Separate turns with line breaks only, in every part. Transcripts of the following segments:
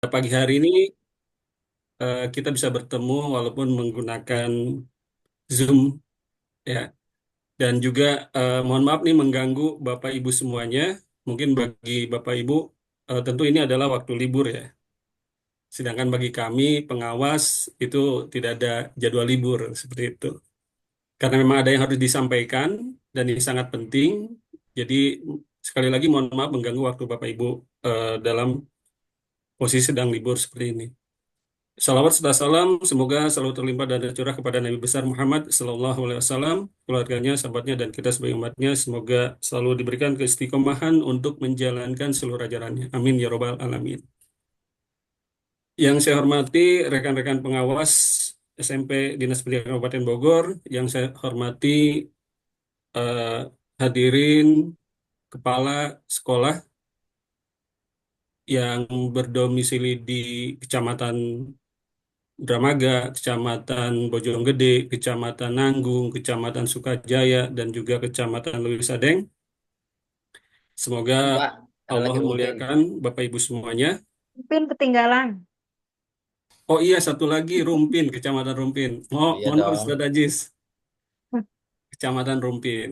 Pagi hari ini kita bisa bertemu walaupun menggunakan Zoom ya. Dan juga mohon maaf nih mengganggu Bapak Ibu semuanya. Mungkin bagi Bapak Ibu tentu ini adalah waktu libur ya. Sedangkan bagi kami pengawas itu tidak ada jadwal libur seperti itu. Karena memang ada yang harus disampaikan dan ini sangat penting. Jadi sekali lagi mohon maaf mengganggu waktu Bapak Ibu dalam posisi sedang libur seperti ini. Salawat serta salam semoga selalu terlimpah dan tercurah kepada Nabi besar Muhammad Sallallahu Alaihi Wasallam, keluarganya, sahabatnya, dan kita sebagai umatnya. Semoga selalu diberikan keistiqomahan untuk menjalankan seluruh ajarannya. Amin ya robbal alamin. Yang saya hormati rekan-rekan pengawas SMP Dinas Pendidikan Kabupaten Bogor, yang saya hormati eh, hadirin kepala sekolah yang berdomisili di Kecamatan Dramaga, Kecamatan Bojonggede, Kecamatan Nanggung, Kecamatan Sukajaya, dan juga Kecamatan Leuwi Sadeng. Semoga
Pak, ada
Allah
lagi rumpin.
memuliakan Bapak Ibu semuanya.
Pin ketinggalan.
Oh iya, satu lagi Rumpin, Kecamatan Rumpin.
Iya
Mohon maaf
dong.
Ustaz Ajis, Kecamatan Rumpin.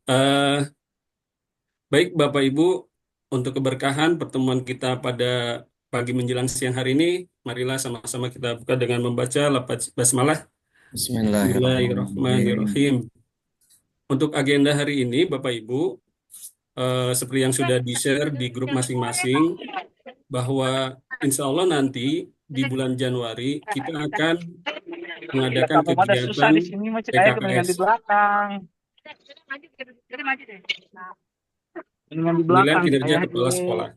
Eh, Baik Bapak Ibu, untuk keberkahan pertemuan kita pada pagi menjelang siang hari ini, marilah sama-sama kita buka dengan membaca lafaz basmalah.
Bismillahirrahmanirrahim.
Bismillahirrahmanirrahim. Untuk agenda hari ini, Bapak Ibu, seperti yang sudah di-share di grup masing-masing, bahwa insya Allah nanti di bulan Januari kita akan mengadakan
Kamu ada susah
kegiatan
di sini macet aja
PKKS,
mendingan di belakang. Mendingan di
penilaian
belakang
kinerja
saya
kepala
aja.
sekolah.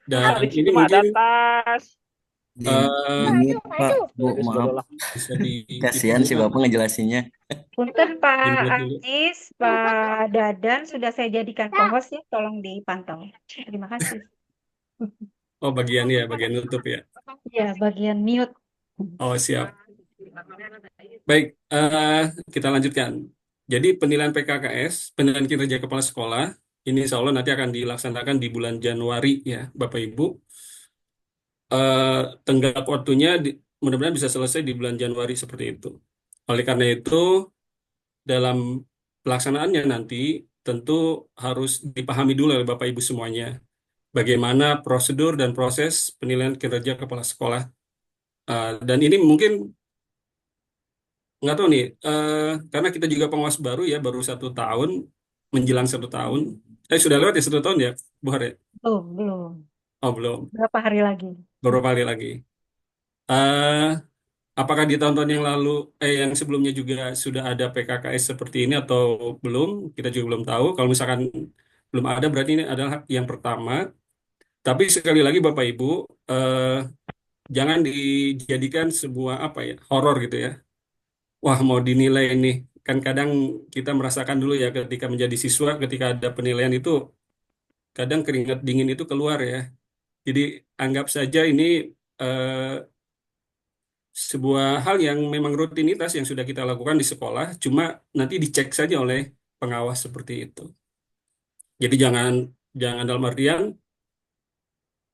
Susah
Dan
di
ini
situ mah ada
mungkin
tas.
eh,
Ini Pak, Bu,
Beres
maaf.
bodoh lah.
bisa di itu
Kasihan si
dulu,
Bapak ngejelasinnya.
Punten Pak
di-mute dulu.
Ajis, Pak Dadan sudah saya jadikan co-host ya, tolong dipantau. Terima kasih.
Oh bagian ya, bagian nutup ya.
Ya, bagian mute.
Oh siap. Baik, kita lanjutkan. Jadi penilaian PKKS, penilaian kinerja kepala sekolah, ini insya Allah nanti akan dilaksanakan di bulan Januari ya, Bapak Ibu. eh, Tenggak waktunya mudah-mudahan bisa selesai di bulan Januari seperti itu. Oleh karena itu, dalam pelaksanaannya nanti tentu harus dipahami dulu oleh Bapak Ibu semuanya bagaimana prosedur dan proses penilaian kinerja kepala sekolah. Dan ini mungkin nggak tahu nih, karena kita juga pengawas baru ya, baru 1 tahun menjelang 1 tahun. Sudah lewat ya 1 tahun ya, Bu Har ya?
Belum.
Oh belum,
Berapa hari lagi?
beberapa kali lagi. Eh, Apakah di tahun-tahun yang lalu, yang sebelumnya juga sudah ada PKKS seperti ini atau belum? Kita juga belum tahu. Kalau misalkan belum ada, berarti ini adalah yang pertama. Tapi sekali lagi Bapak Ibu, eh, jangan dijadikan sebuah apa ya, horor gitu ya. Wah, mau dinilai ini. Kan kadang kita merasakan dulu ya ketika menjadi siswa, ketika ada penilaian itu, kadang keringat dingin itu keluar ya. Jadi anggap saja ini eh, sebuah hal yang memang rutinitas yang sudah kita lakukan di sekolah, cuma nanti dicek saja oleh pengawas seperti itu. Jadi jangan jangan dalam artian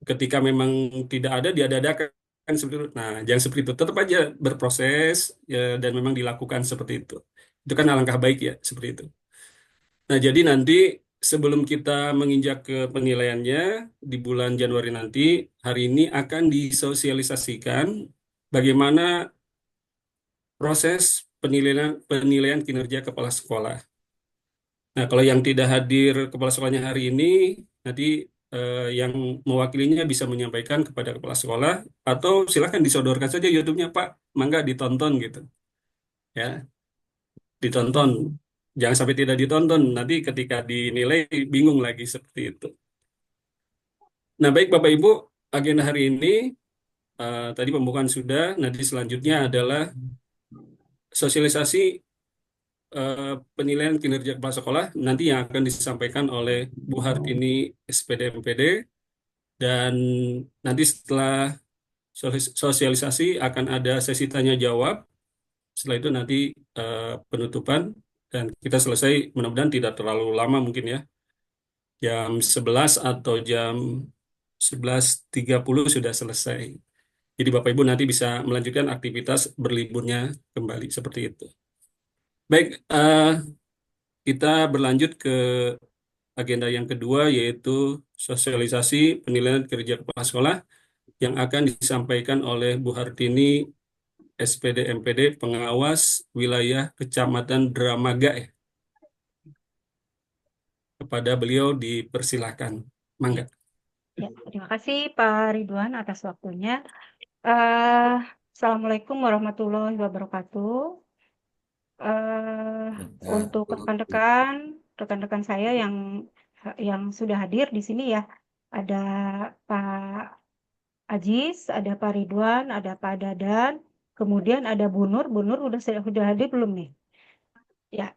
ketika memang tidak ada diada-adakan seperti itu. Nah, jangan seperti itu. Tetap aja berproses ya, dan memang dilakukan seperti itu. Itu kan alangkah baik ya seperti itu. Nah, jadi nanti sebelum kita menginjak ke penilaiannya di bulan Januari nanti, hari ini akan disosialisasikan bagaimana proses penilaian penilaian kinerja kepala sekolah. Nah, kalau yang tidak hadir kepala sekolahnya hari ini, nanti yang mewakilinya bisa menyampaikan kepada kepala sekolah atau silakan disodorkan saja YouTube-nya Pak, mangga ditonton gitu, ya, ditonton. Jangan sampai tidak ditonton, nanti ketika dinilai bingung lagi seperti itu. Nah, baik Bapak Ibu, agenda hari ini tadi pembukaan sudah, nanti selanjutnya adalah sosialisasi eh, penilaian kinerja kepala sekolah nanti yang akan disampaikan oleh Bu Hartini SPD MPD dan nanti setelah sosialisasi akan ada sesi tanya jawab. Setelah itu nanti penutupan dan kita selesai mudah-mudahan tidak terlalu lama mungkin ya jam 11 atau jam 11.30 sudah selesai. Jadi Bapak Ibu nanti bisa melanjutkan aktivitas berliburnya kembali seperti itu. Baik, kita berlanjut ke agenda yang kedua yaitu sosialisasi penilaian kerja kepala sekolah yang akan disampaikan oleh Bu Hartini SPD MPD pengawas wilayah Kecamatan Dramaga ya. Kepada beliau dipersilakan. Mangga.
Ya, terima kasih Pak Ridwan atas waktunya. Eh, Assalamualaikum warahmatullahi wabarakatuh. Eh, untuk rekan-rekan saya yang sudah hadir di sini ya, ada Pak Ajis, ada Pak Ridwan, ada Pak Dadan, kemudian ada Bu Nur. Bu Nur sudah hadir belum nih? Ya,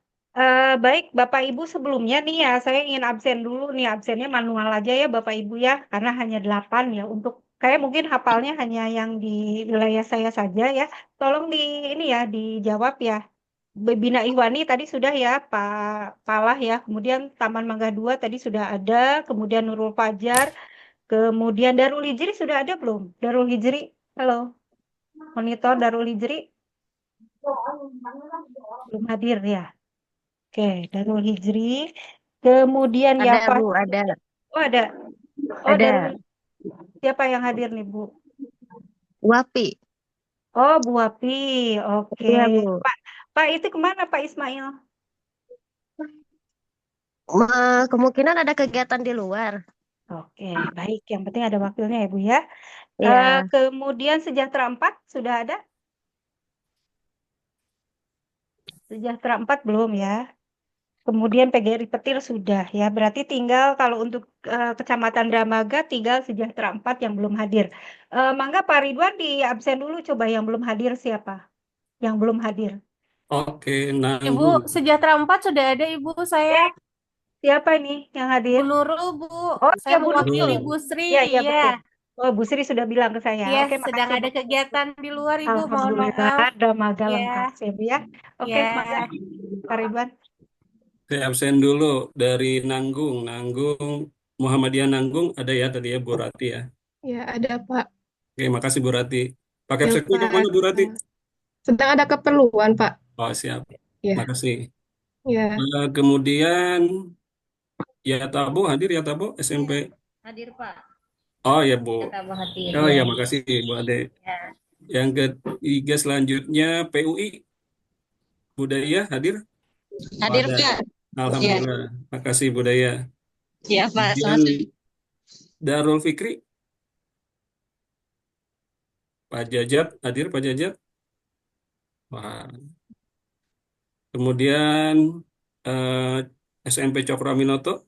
baik Bapak Ibu sebelumnya nih ya, saya ingin absen dulu nih, absennya manual aja ya Bapak Ibu ya, karena hanya 8 ya, untuk kayak mungkin hafalnya hanya yang di wilayah saya saja ya, tolong ini ya, dijawab ya. Bina Ihwani tadi sudah ya, Pak Palah ya, kemudian Taman Mangga 2 tadi sudah ada, kemudian Nurul Fajar, kemudian Darul Hijri sudah ada belum? Darul Hijri, halo, monitor Darul Hijri, belum hadir ya. Oke, Darul Hijri. Kemudian
Ada,
Yafa.
Bu, ada.
Oh, ada. Oh,
Ada.
Siapa yang hadir nih, Bu?
Wapi.
Oh, Bu Wapi. Oke.
Iya, Bu.
Pak itu kemana, Pak Ismail?
Kemungkinan ada kegiatan di luar.
Oke, baik. Yang penting ada wakilnya ya, Bu ya.
Iya.
Kemudian Sejahtera 4 sudah ada? Sejahtera 4 belum ya. Kemudian PGRI Petir sudah ya. Berarti tinggal kalau untuk Kecamatan Dramaga tinggal Sejahtera 4 yang belum hadir. Mangga Pak Ridwan di absen dulu, coba yang belum hadir siapa? Yang belum hadir.
Oke,
Ibu,
nanggung.
Sejahtera 4 sudah ada Ibu saya.
Siapa nih yang hadir?
Bu Nurul, Bu.
Oh
Saya
iya, Bu
mewakili
Nurul.
Bu Sri.
Iya, iya
Ya,
betul. Oh, Bu Sri sudah bilang ke saya.
ya,
Oke,
sedang
makasih,
ada
Bu.
kegiatan di luar Ibu. Mohon
Alhamdulillah,
maaf.
Dramaga
Ya,
lengkap ya, Bu ya. Oke,
ya.
mangga Pak Ridwan.
Saya absen dulu dari Nanggung. Nanggung, Muhammadiyah Nanggung ada ya tadi ya Bu Rati ya.
Ya, ada Pak.
Oke, makasih Bu Rati. Pakai
Ya,
sektor
Pak.
kemana Bu Rati?
Sedang ada keperluan, Pak.
Oh, siap.
Ya,
Makasih.
ya.
Kemudian ya Tabo hadir ya Tabo SMP.
Hadir Pak.
Oh ya Bu.
Kata Bu hadir.
Oh
Ya.
ya makasih Bu Ade.
Ya.
Yang ketiga selanjutnya PUI Budaya hadir?
Hadir,
Ada.
Pak.
Alhamdulillah. Makasih Budaya.
Iya, Pak.
Kemudian Darul Fikri. Pak Jajat hadir Pak Jajat. Wah. Kemudian eh, SMP Cokro Aminoto.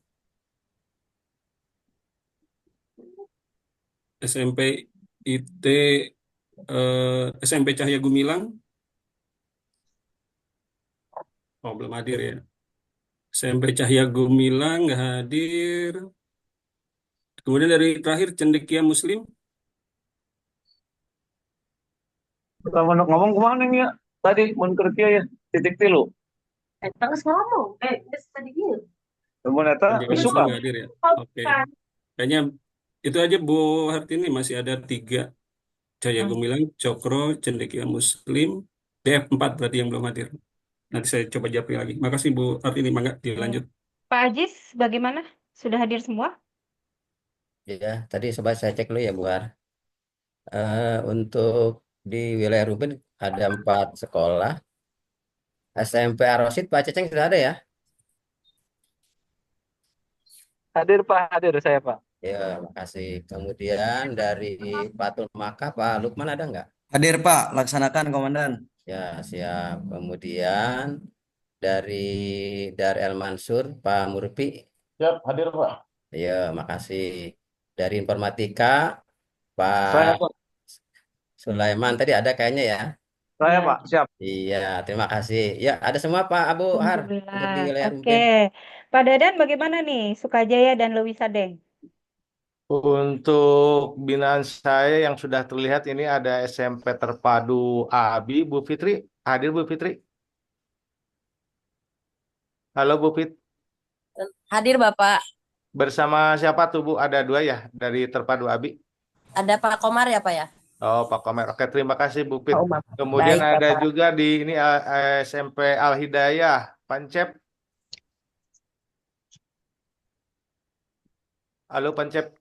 SMP IT SMP Cahya Gumilang. Oh belum hadir ya. SMP Cahya Gumilang nggak hadir. Kemudian dari terakhir Cendekia Muslim.
Kamu ngomong kemana nih ya? Tadi mau kerja ya, titik tilu.
Terus ngomong. Tadi gini.
Kemudian eta
Cendekia
suka.
Muslim nggak hadir ya. Oke. Kayaknya itu aja Bu Hartini masih ada 3. Cahya Gumilang, Cokro, Cendekia Muslim. DF4 berarti yang belum hadir. Nanti saya coba jawab lagi. Makasih Bu Hartini. Mangga dilanjut.
Pak Ajis, bagaimana? Sudah hadir semua?
Ya, tadi coba saya cek dulu ya, Bu Har. Untuk di wilayah Rubin ada 4 sekolah. SMP Arosid, Pak Ceceng sudah ada ya?
Hadir Pak, hadir saya Pak.
Ya, makasih. Kemudian dari Patul Maka, Pak Lukman ada nggak?
Hadir Pak, laksanakan Komandan.
Ya, siap. Kemudian dari Dar El Mansur, Pak Murpi.
Siap, hadir Pak.
Ya, makasih. Dari Informatika,
Saya
Pak
Pak.
Sulaiman tadi ada kayaknya ya.
Saya Pak, siap.
Iya, terima kasih. Ya, ada semua Pak Abu Har untuk di
Alhamdulillah.
wilayah
Oke.
Rumpin.
Pak Dadan bagaimana nih? Sukajaya dan Lewi Sadeng.
Untuk binaan saya yang sudah terlihat ini ada SMP Terpadu Abi, Bu Fitri. Hadir Bu Fitri? Halo Bu Fit.
Hadir Bapak.
Bersama siapa tuh Bu? Ada dua ya dari Terpadu Abi.
Ada Pak Komar ya Pak ya?
Oh, Pak Komer. Oke, terima kasih Bu Pit.
Pak Umar.
Kemudian
Baik
ada
Bapak.
juga di ini SMP Al Hidayah, Pancep. Halo Pancep.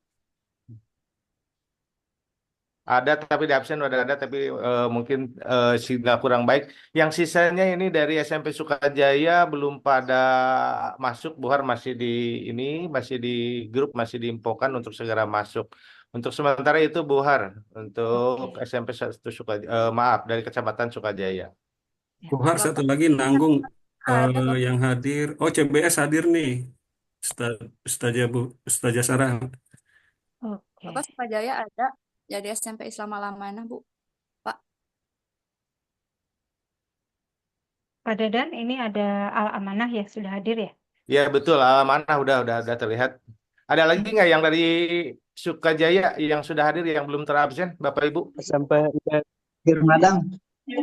Ada tapi di absen udah ada tapi mungkin sinyal kurang baik. Yang sisanya ini dari SMP Sukajaya belum pada masuk. Buhar masih di ini masih di grup masih diinfokan untuk segera masuk. Untuk sementara itu Buhar untuk
Oke.
SMP 1 Sukajaya, maaf dari Kecamatan Sukajaya.
Ya.
Buhar satu
Bapak
lagi nanggung
ada Bapak.
yang hadir. Oh, CBS hadir nih. Ustazah Ustazah Sarah.
Oke.
Bapak Sukajaya ada. Jadi SMP Islam Alamana Bu. Pak.
Pak Dadan, ini ada Al Amanah ya, sudah hadir ya?
Ya betul, mana udah terlihat. Ada lagi
Hmm.
nggak yang dari Sukajaya yang sudah hadir yang belum terabsen, Bapak Ibu?
SMP Madang.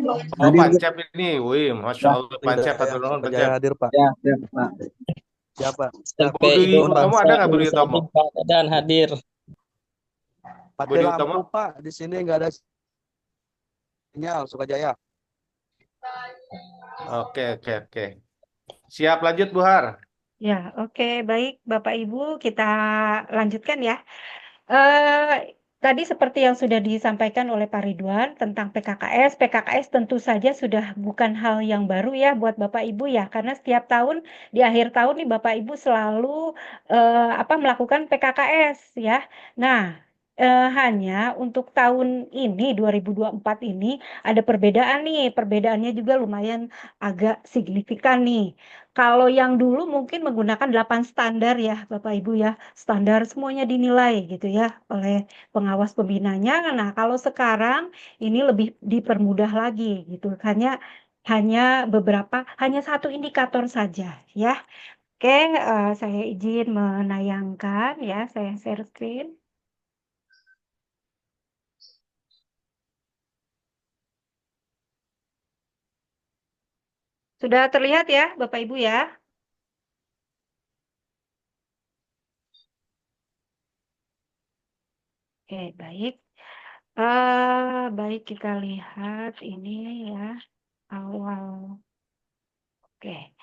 Oh,
Hadir.
Pancep ini, wih, Masya Allah, Pancep,
Yang
hatur nuhun,
Sukajaya
Pancep.
hadir, Pak.
Ya, ya, Pak.
Siapa?
Budi
Idul
Utomo ada nggak Budi Utomo?
dan hadir.
Mati
Budi
lampu,
Utomo?
Pak. Di sini nggak ada sinyal, Sukajaya.
Oke. Siap lanjut, Buhar.
Ya, oke, baik Bapak Ibu, kita lanjutkan ya. Tadi seperti yang sudah disampaikan oleh Pak Ridwan tentang PKKS, PKKS tentu saja sudah bukan hal yang baru ya buat Bapak Ibu ya, karena setiap tahun di akhir tahun nih Bapak Ibu selalu melakukan PKKS ya. Nah, hanya untuk tahun ini 2024 ini ada perbedaan nih, perbedaannya juga lumayan agak signifikan nih. Kalau yang dulu mungkin menggunakan 8 standar ya Bapak Ibu ya, standar semuanya dinilai gitu ya oleh pengawas pembinanya. Nah, kalau sekarang ini lebih dipermudah lagi gitu. Hanya satu indikator saja ya. Oke, saya izin menayangkan ya, saya share screen. Sudah terlihat ya Bapak Ibu ya? Oke, baik. Baik kita lihat ini ya awal. Oke.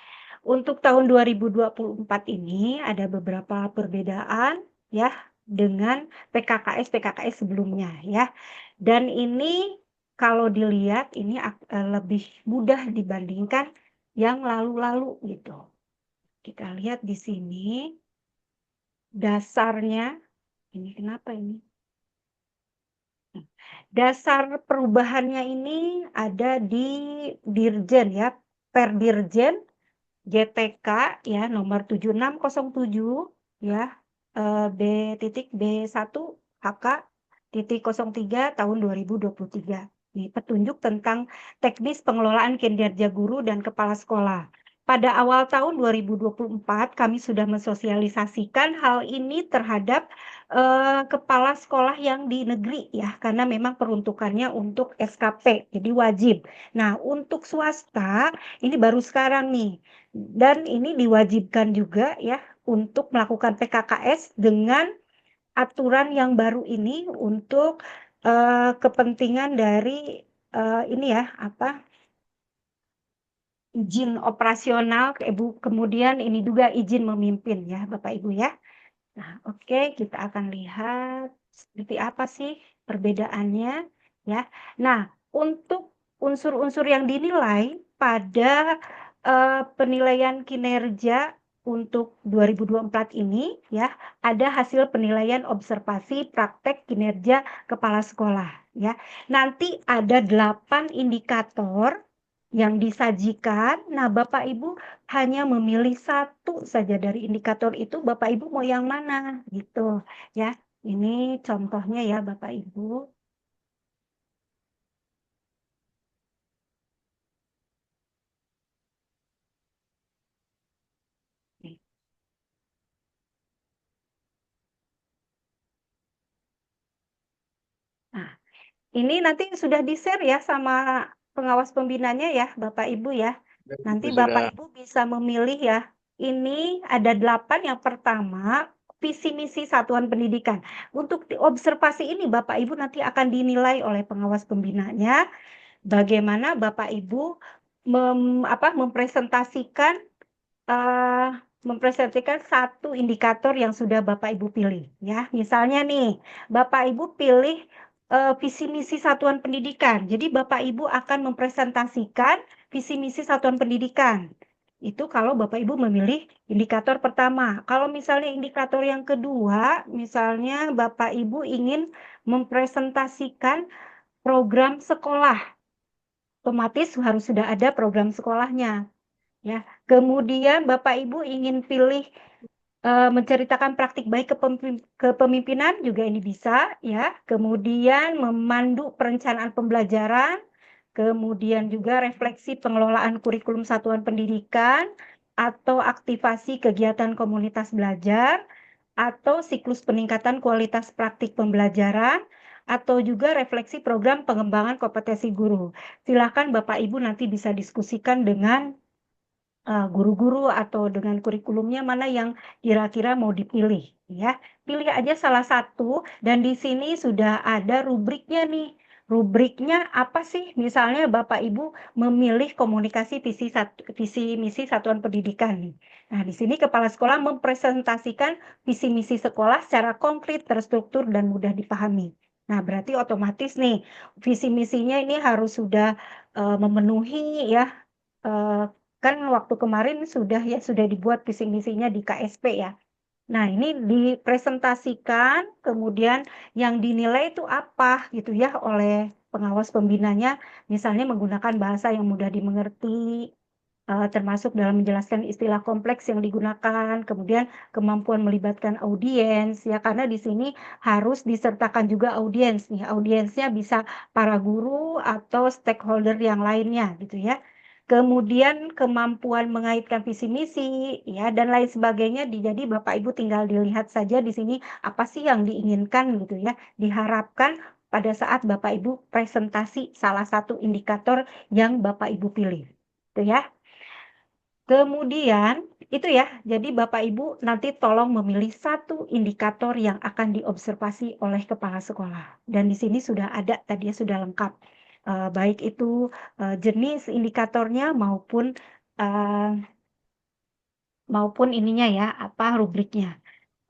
Untuk tahun 2024 ini ada beberapa perbedaan ya dengan PKKS sebelumnya ya. Dan ini kalau dilihat ini lebih mudah dibandingkan yang lalu-lalu gitu. Kita lihat di sini dasarnya ini kenapa ini? Dasar perubahannya ini ada di Dirjen ya, per Dirjen GTK ya nomor 7607 ya B.B1 HK.03 tahun 2023. Ini petunjuk tentang teknis pengelolaan kinerja guru dan kepala sekolah. Pada awal tahun 2024 kami sudah mensosialisasikan hal ini terhadap kepala sekolah yang di negeri ya, karena memang peruntukannya untuk SKP, jadi wajib. Nah, untuk swasta ini baru sekarang nih, dan ini diwajibkan juga ya untuk melakukan PKKS dengan aturan yang baru ini untuk kepentingan dari ini ya izin operasional, kemudian ini juga izin memimpin ya Bapak Ibu ya. Nah, oke, kita akan lihat seperti apa sih perbedaannya ya. Nah, untuk unsur-unsur yang dinilai pada penilaian kinerja untuk 2024 ini ya, ada hasil penilaian observasi praktek kinerja kepala sekolah ya. Nanti ada 8 indikator yang disajikan. Nah, Bapak Ibu hanya memilih satu saja dari indikator itu, Bapak Ibu mau yang mana gitu ya. Ini contohnya ya Bapak Ibu. Nah, ini nanti sudah di-share ya sama pengawas pembinanya ya Bapak Ibu ya. Nanti Bapak Ibu bisa memilih ya. Ini ada 8 yang pertama visi misi satuan pendidikan. Untuk observasi ini Bapak Ibu nanti akan dinilai oleh pengawas pembinanya bagaimana Bapak Ibu mempresentasikan satu indikator yang sudah Bapak Ibu pilih ya. Misalnya nih, Bapak Ibu pilih visi misi satuan pendidikan. Jadi Bapak Ibu akan mempresentasikan visi misi satuan pendidikan. Itu kalau Bapak Ibu memilih indikator pertama. Kalau misalnya indikator yang kedua, misalnya Bapak Ibu ingin mempresentasikan program sekolah, otomatis harus sudah ada program sekolahnya. Ya, kemudian Bapak Ibu ingin pilih menceritakan praktik baik kepemimpinan juga ini bisa ya. Kemudian memandu perencanaan pembelajaran, kemudian juga refleksi pengelolaan kurikulum satuan pendidikan atau aktivasi kegiatan komunitas belajar atau siklus peningkatan kualitas praktik pembelajaran atau juga refleksi program pengembangan kompetensi guru. Silakan Bapak Ibu nanti bisa diskusikan dengan guru-guru atau dengan kurikulumnya mana yang kira-kira mau dipilih ya. Pilih aja salah satu dan di sini sudah ada rubriknya nih. Rubriknya apa sih? Misalnya Bapak Ibu memilih komunikasi visi misi satuan pendidikan nih. Nah, di sini kepala sekolah mempresentasikan visi misi sekolah secara konkret, terstruktur dan mudah dipahami. Nah, berarti otomatis nih visi misinya ini harus sudah memenuhi ya kan waktu kemarin sudah dibuat visi misinya di KSP ya. Nah, ini dipresentasikan, kemudian yang dinilai itu apa gitu ya oleh pengawas pembinanya, misalnya menggunakan bahasa yang mudah dimengerti, termasuk dalam menjelaskan istilah kompleks yang digunakan, kemudian kemampuan melibatkan audiens ya, karena di sini harus disertakan juga audiens nih. Audiensnya bisa para guru atau stakeholder yang lainnya gitu ya. Kemudian kemampuan mengaitkan visi misi ya dan lain sebagainya. Jadi Bapak Ibu tinggal dilihat saja di sini apa sih yang diinginkan gitu ya. Diharapkan pada saat Bapak Ibu presentasi salah satu indikator yang Bapak Ibu pilih. Itu ya. Kemudian itu ya. Jadi Bapak Ibu nanti tolong memilih satu indikator yang akan diobservasi oleh kepala sekolah. Dan di sini sudah ada tadi ya sudah lengkap. Baik itu jenis indikatornya maupun ininya ya rubriknya.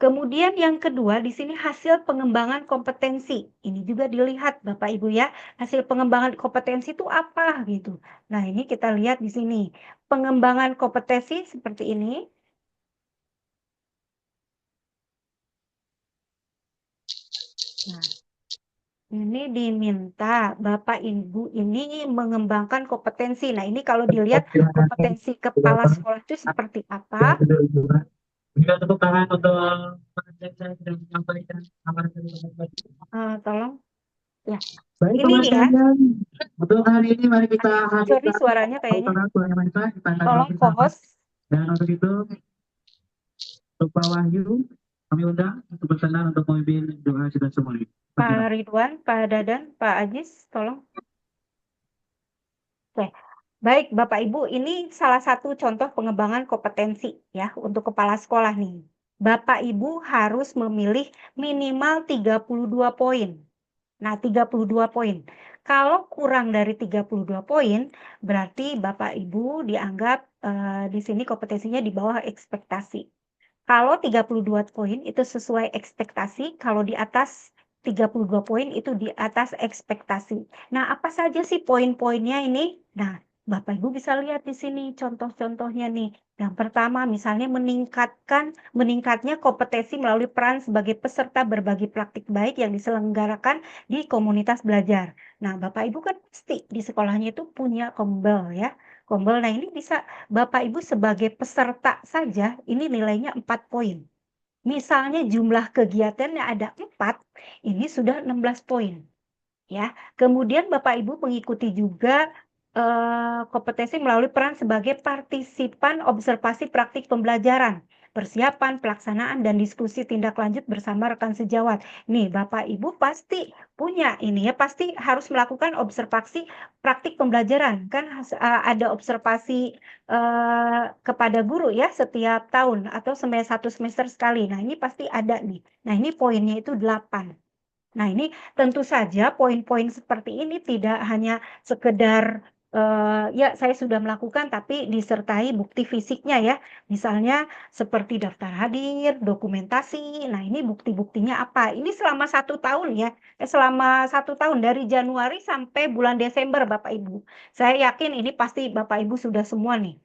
Kemudian yang kedua di sini hasil pengembangan kompetensi. Ini juga dilihat Bapak Ibu ya, hasil pengembangan kompetensi itu apa gitu. Nah, ini kita lihat di sini. Pengembangan kompetensi seperti ini. Nah, ini diminta Bapak Ibu ini mengembangkan kompetensi. Nah, ini kalau dilihat kompetensi kepala sekolah itu seperti apa?
Tepuk tangan untuk
Tolong. Ya.
Baik,
Ini nih ya.
untuk hari ini mari kita
Sorry suaranya kayaknya. Tolong co-host.
Dan untuk itu, untuk Pak Wahyu, kami undang untuk berkenan untuk memimpin doa kita semua.
Pak Ridwan, Pak Dadan, Pak Ajis, tolong. Oke. Baik, Bapak Ibu, ini salah satu contoh pengembangan kompetensi ya untuk kepala sekolah nih. Bapak Ibu harus memilih minimal 32 poin. Nah, 32 poin. Kalau kurang dari 32 poin, berarti Bapak Ibu dianggap di sini kompetensinya di bawah ekspektasi. Kalau 32 poin itu sesuai ekspektasi, kalau di atas 32 poin itu di atas ekspektasi. Nah, apa saja sih poin-poinnya ini? Nah, Bapak Ibu bisa lihat di sini contoh-contohnya nih. Yang pertama misalnya meningkatnya kompetensi melalui peran sebagai peserta berbagi praktik baik yang diselenggarakan di komunitas belajar. Nah, Bapak Ibu kan pasti di sekolahnya itu punya kombel ya. Kombel, nah ini bisa Bapak Ibu sebagai peserta saja ini nilainya 4 poin. Misalnya jumlah kegiatannya ada 4, ini sudah 16 poin. Ya. Kemudian Bapak Ibu mengikuti juga kompetensi melalui peran sebagai partisipan observasi praktik pembelajaran. persiapan, pelaksanaan, dan diskusi tindak lanjut bersama rekan sejawat. Nih, Bapak Ibu pasti punya ini ya, pasti harus melakukan observasi praktik pembelajaran. Kan ada observasi kepada guru ya setiap tahun atau satu semester sekali. Nah, ini pasti ada nih. Nah, ini poinnya itu 8. Nah, ini tentu saja poin-poin seperti ini tidak hanya sekedar ya saya sudah melakukan, tapi disertai bukti fisiknya ya. Misalnya seperti daftar hadir, dokumentasi. Nah, ini bukti-buktinya apa? Ini selama 1 tahun ya. Selama 1 tahun dari Januari sampai bulan Desember, Bapak Ibu. Saya yakin ini pasti Bapak Ibu sudah semua nih.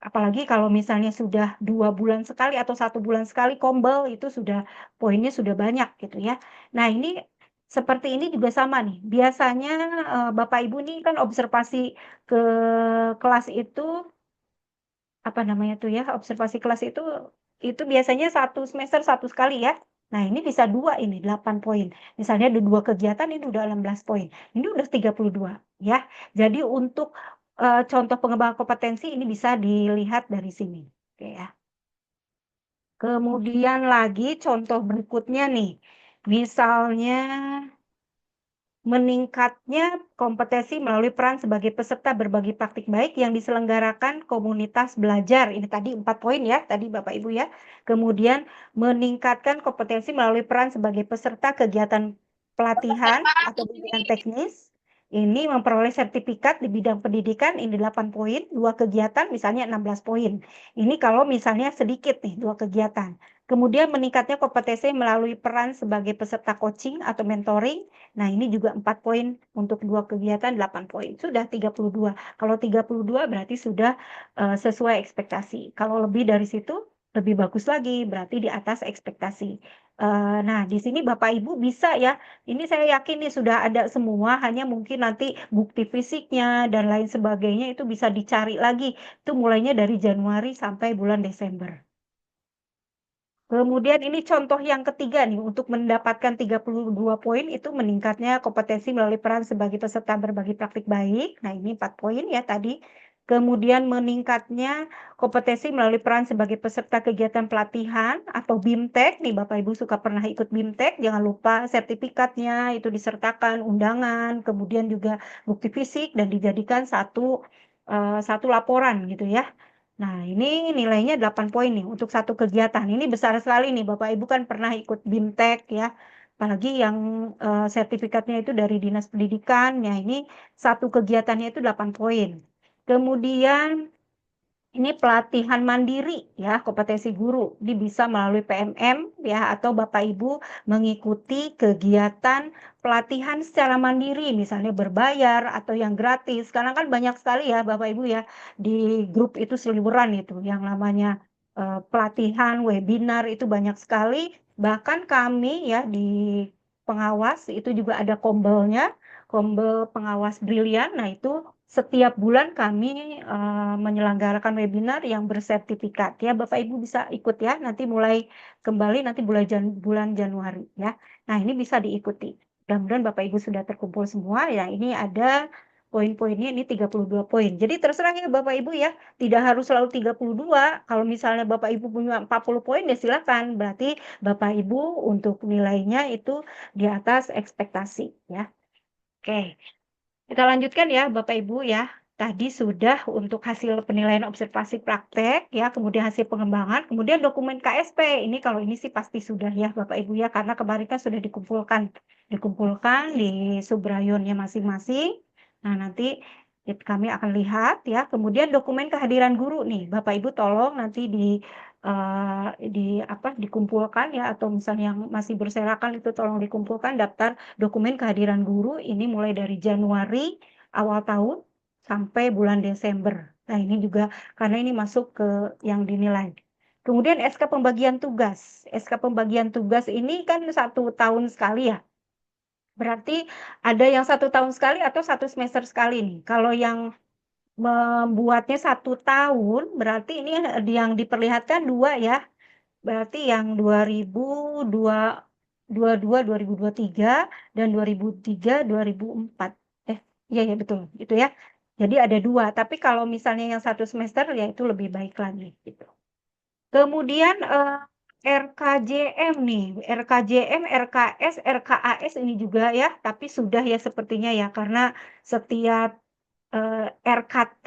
Apalagi kalau misalnya sudah 2 bulan sekali atau 1 bulan sekali kombel, itu sudah poinnya sudah banyak gitu ya. Nah, ini seperti ini juga sama nih. Biasanya Bapak Ibu nih kan observasi ke kelas itu apa namanya tuh ya? Observasi kelas itu biasanya 1 semester 1 kali ya. Nah, ini bisa 2 ini 8 poin. Misalnya ada 2 kegiatan ini udah 16 poin. Ini udah 32 ya. Jadi untuk contoh pengembangan kompetensi ini bisa dilihat dari sini. Oke ya. Kemudian lagi contoh berikutnya nih. Misalnya meningkatnya kompetensi melalui peran sebagai peserta berbagi praktik baik yang diselenggarakan komunitas belajar. Ini tadi 4 poin ya, tadi Bapak Ibu ya. Kemudian meningkatkan kompetensi melalui peran sebagai peserta kegiatan pelatihan atau bimbingan teknis. Ini memperoleh sertifikat di bidang pendidikan, ini 8 poin, 2 kegiatan misalnya 16 poin. Ini kalau misalnya sedikit nih, 2 kegiatan. Kemudian meningkatnya kompetensi melalui peran sebagai peserta coaching atau mentoring. Nah, ini juga 4 poin untuk 2 kegiatan 8 poin. Sudah 32. Kalau 32 berarti sudah sesuai ekspektasi. Kalau lebih dari situ lebih bagus lagi, berarti di atas ekspektasi. Nah, di sini Bapak Ibu bisa ya. Ini saya yakin nih sudah ada semua, hanya mungkin nanti bukti fisiknya dan lain sebagainya itu bisa dicari lagi. Itu mulainya dari Januari sampai bulan Desember. Kemudian ini contoh yang ketiga nih, untuk mendapatkan 32 poin itu meningkatnya kompetensi melalui peran sebagai peserta berbagi praktik baik. Nah, ini 4 poin ya tadi. Kemudian meningkatnya kompetensi melalui peran sebagai peserta kegiatan pelatihan atau BIMTEK. Nih Bapak Ibu suka pernah ikut BIMTEK, jangan lupa sertifikatnya itu disertakan, undangan, kemudian juga bukti fisik dan dijadikan satu laporan gitu ya. Nah, ini nilainya 8 poin nih untuk 1 kegiatan. Ini besar sekali nih, Bapak Ibu kan pernah ikut BIMTEK ya. Apalagi yang sertifikatnya itu dari Dinas Pendidikan. Ya, ini 1 kegiatannya itu 8 poin. Kemudian ini pelatihan mandiri ya, kompetensi guru. Ini bisa melalui PMM ya, atau Bapak Ibu mengikuti kegiatan pelatihan secara mandiri, misalnya berbayar atau yang gratis. Karena kan banyak sekali ya Bapak Ibu ya, di grup itu seliweran itu, yang namanya pelatihan, webinar itu banyak sekali. Bahkan kami ya di pengawas itu juga ada kombelnya, kombel pengawas brilian. Nah, itu setiap bulan kami menyelenggarakan webinar yang bersertifikat ya. Bapak Ibu bisa ikut ya. Nanti mulai kembali nanti bulan Januari ya. Nah, ini bisa diikuti. Mudah-mudahan Bapak Ibu sudah terkumpul semua ya. Ini ada poin-poinnya, ini 32 poin. Jadi terserah ya Bapak Ibu ya. Tidak harus selalu 32. Kalau misalnya Bapak Ibu punya 40 poin ya silakan. Berarti Bapak Ibu untuk nilainya itu di atas ekspektasi ya. Oke. Kita lanjutkan ya Bapak Ibu ya. Tadi sudah untuk hasil penilaian observasi praktek ya, kemudian hasil pengembangan, kemudian dokumen KSP. Ini kalau ini sih pasti sudah ya Bapak Ibu ya, karena kemarin kan sudah dikumpulkan di subrayonnya masing-masing. Nah, nanti kami akan lihat ya. Kemudian dokumen kehadiran guru nih, Bapak Ibu tolong nanti dikumpulkan ya, atau misalnya yang masih berserakan itu tolong dikumpulkan daftar dokumen kehadiran guru ini mulai dari Januari awal tahun sampai bulan Desember. Nah, ini juga karena ini masuk ke yang dinilai. Kemudian SK pembagian tugas. SK pembagian tugas ini kan 1 tahun sekali ya. Berarti ada yang 1 tahun sekali atau 1 semester sekali nih. Kalau yang membuatnya 1 tahun, berarti ini yang diperlihatkan 2 ya. Berarti yang 2022, 2023, dan 2003, 2004. Iya ya betul, itu ya. Jadi ada 2, tapi kalau misalnya yang 1 semester ya itu lebih baik lagi gitu. Kemudian RKJM nih, RKJM, RKS, RKAS ini juga ya, tapi sudah ya sepertinya ya, karena setiap RKT,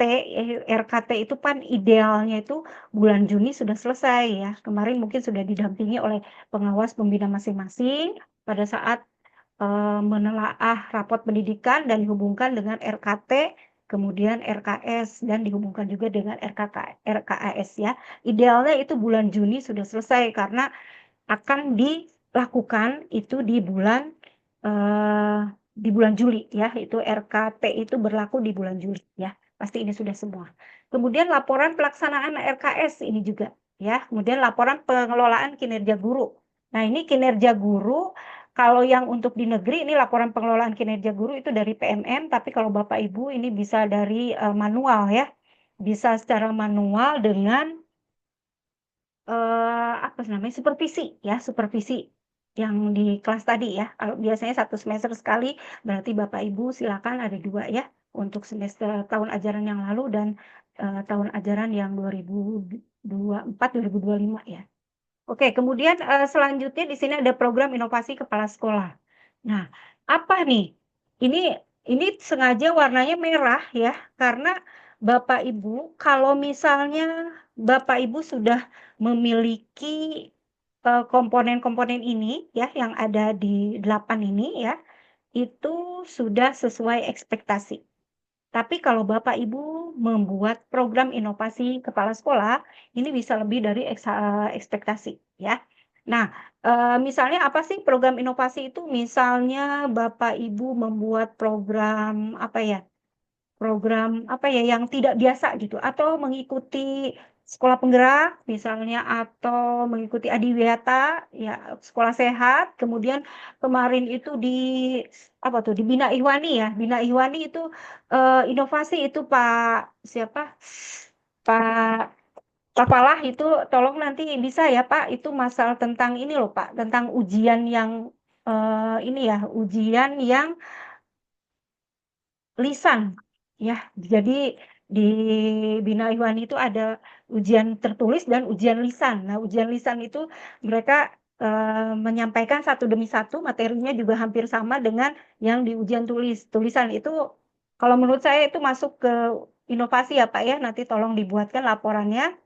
RKT itu kan idealnya itu bulan Juni sudah selesai ya. Kemarin mungkin sudah didampingi oleh pengawas pembina masing-masing pada saat menelaah rapot pendidikan dan dihubungkan dengan RKT, kemudian RKS dan dihubungkan juga dengan RKAS ya. Idealnya itu bulan Juni sudah selesai karena akan dilakukan itu di bulan Juli ya, itu RKT itu berlaku di bulan Juli ya. Pasti ini sudah semua. Kemudian laporan pelaksanaan RKS ini juga ya. Kemudian laporan pengelolaan kinerja guru. Nah, ini kinerja guru kalau yang untuk di negeri ini laporan pengelolaan kinerja guru itu dari PMM, tapi kalau Bapak Ibu ini bisa dari manual ya. Bisa secara manual dengan apa namanya, supervisi ya, supervisi yang di kelas tadi ya. Kalau biasanya 1 semester sekali, berarti Bapak Ibu silakan ada 2 ya, untuk semester tahun ajaran yang lalu dan tahun ajaran yang 2024-2025 ya. Oke, kemudian selanjutnya di sini ada program inovasi kepala sekolah. Nah, apa nih? Ini sengaja warnanya merah ya, karena Bapak Ibu kalau misalnya Bapak Ibu sudah memiliki komponen-komponen ini ya, yang ada di 8 ini ya, itu sudah sesuai ekspektasi. Tapi kalau Bapak Ibu membuat program inovasi kepala sekolah, ini bisa lebih dari ekspektasi ya. Nah, misalnya apa sih program inovasi itu? Misalnya Bapak Ibu membuat program apa ya? Program apa ya yang tidak biasa gitu, atau mengikuti sekolah penggerak misalnya, atau mengikuti Adiwiyata ya, sekolah sehat. Kemudian kemarin itu di apa tuh, di Bina Ihwani ya, Bina Ihwani itu inovasi itu Pak siapa, Pak Falah itu tolong nanti bisa ya Pak, itu masalah tentang ini loh Pak, tentang ujian yang ini ya, ujian yang lisan ya. Jadi di Bina Ihwani itu ada ujian tertulis dan ujian lisan. Nah, ujian lisan itu mereka menyampaikan satu demi satu, materinya juga hampir sama dengan yang di ujian tulisan itu. Kalau menurut saya itu masuk ke inovasi ya Pak ya. Nanti tolong dibuatkan laporannya,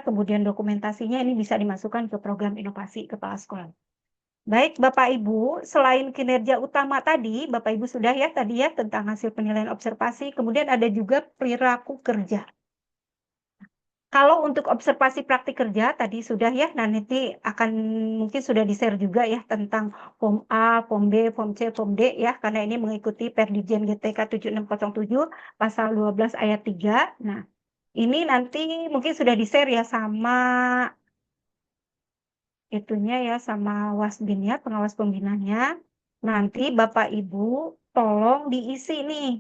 kemudian dokumentasinya ini bisa dimasukkan ke program inovasi kepala sekolah. Baik, Bapak Ibu, selain kinerja utama tadi, Bapak Ibu sudah ya tadi ya tentang hasil penilaian observasi, kemudian ada juga perilaku kerja. Kalau untuk observasi praktik kerja tadi sudah ya, nah nanti akan mungkin sudah di-share juga ya tentang Form A, Form B, Form C, Form D ya, karena ini mengikuti Perdijen GTK 7607 pasal 12 ayat 3. Nah, ini nanti mungkin sudah di-share ya sama itunya ya, sama Wasbinnya, pengawas pembinanya. Nanti Bapak Ibu tolong diisi nih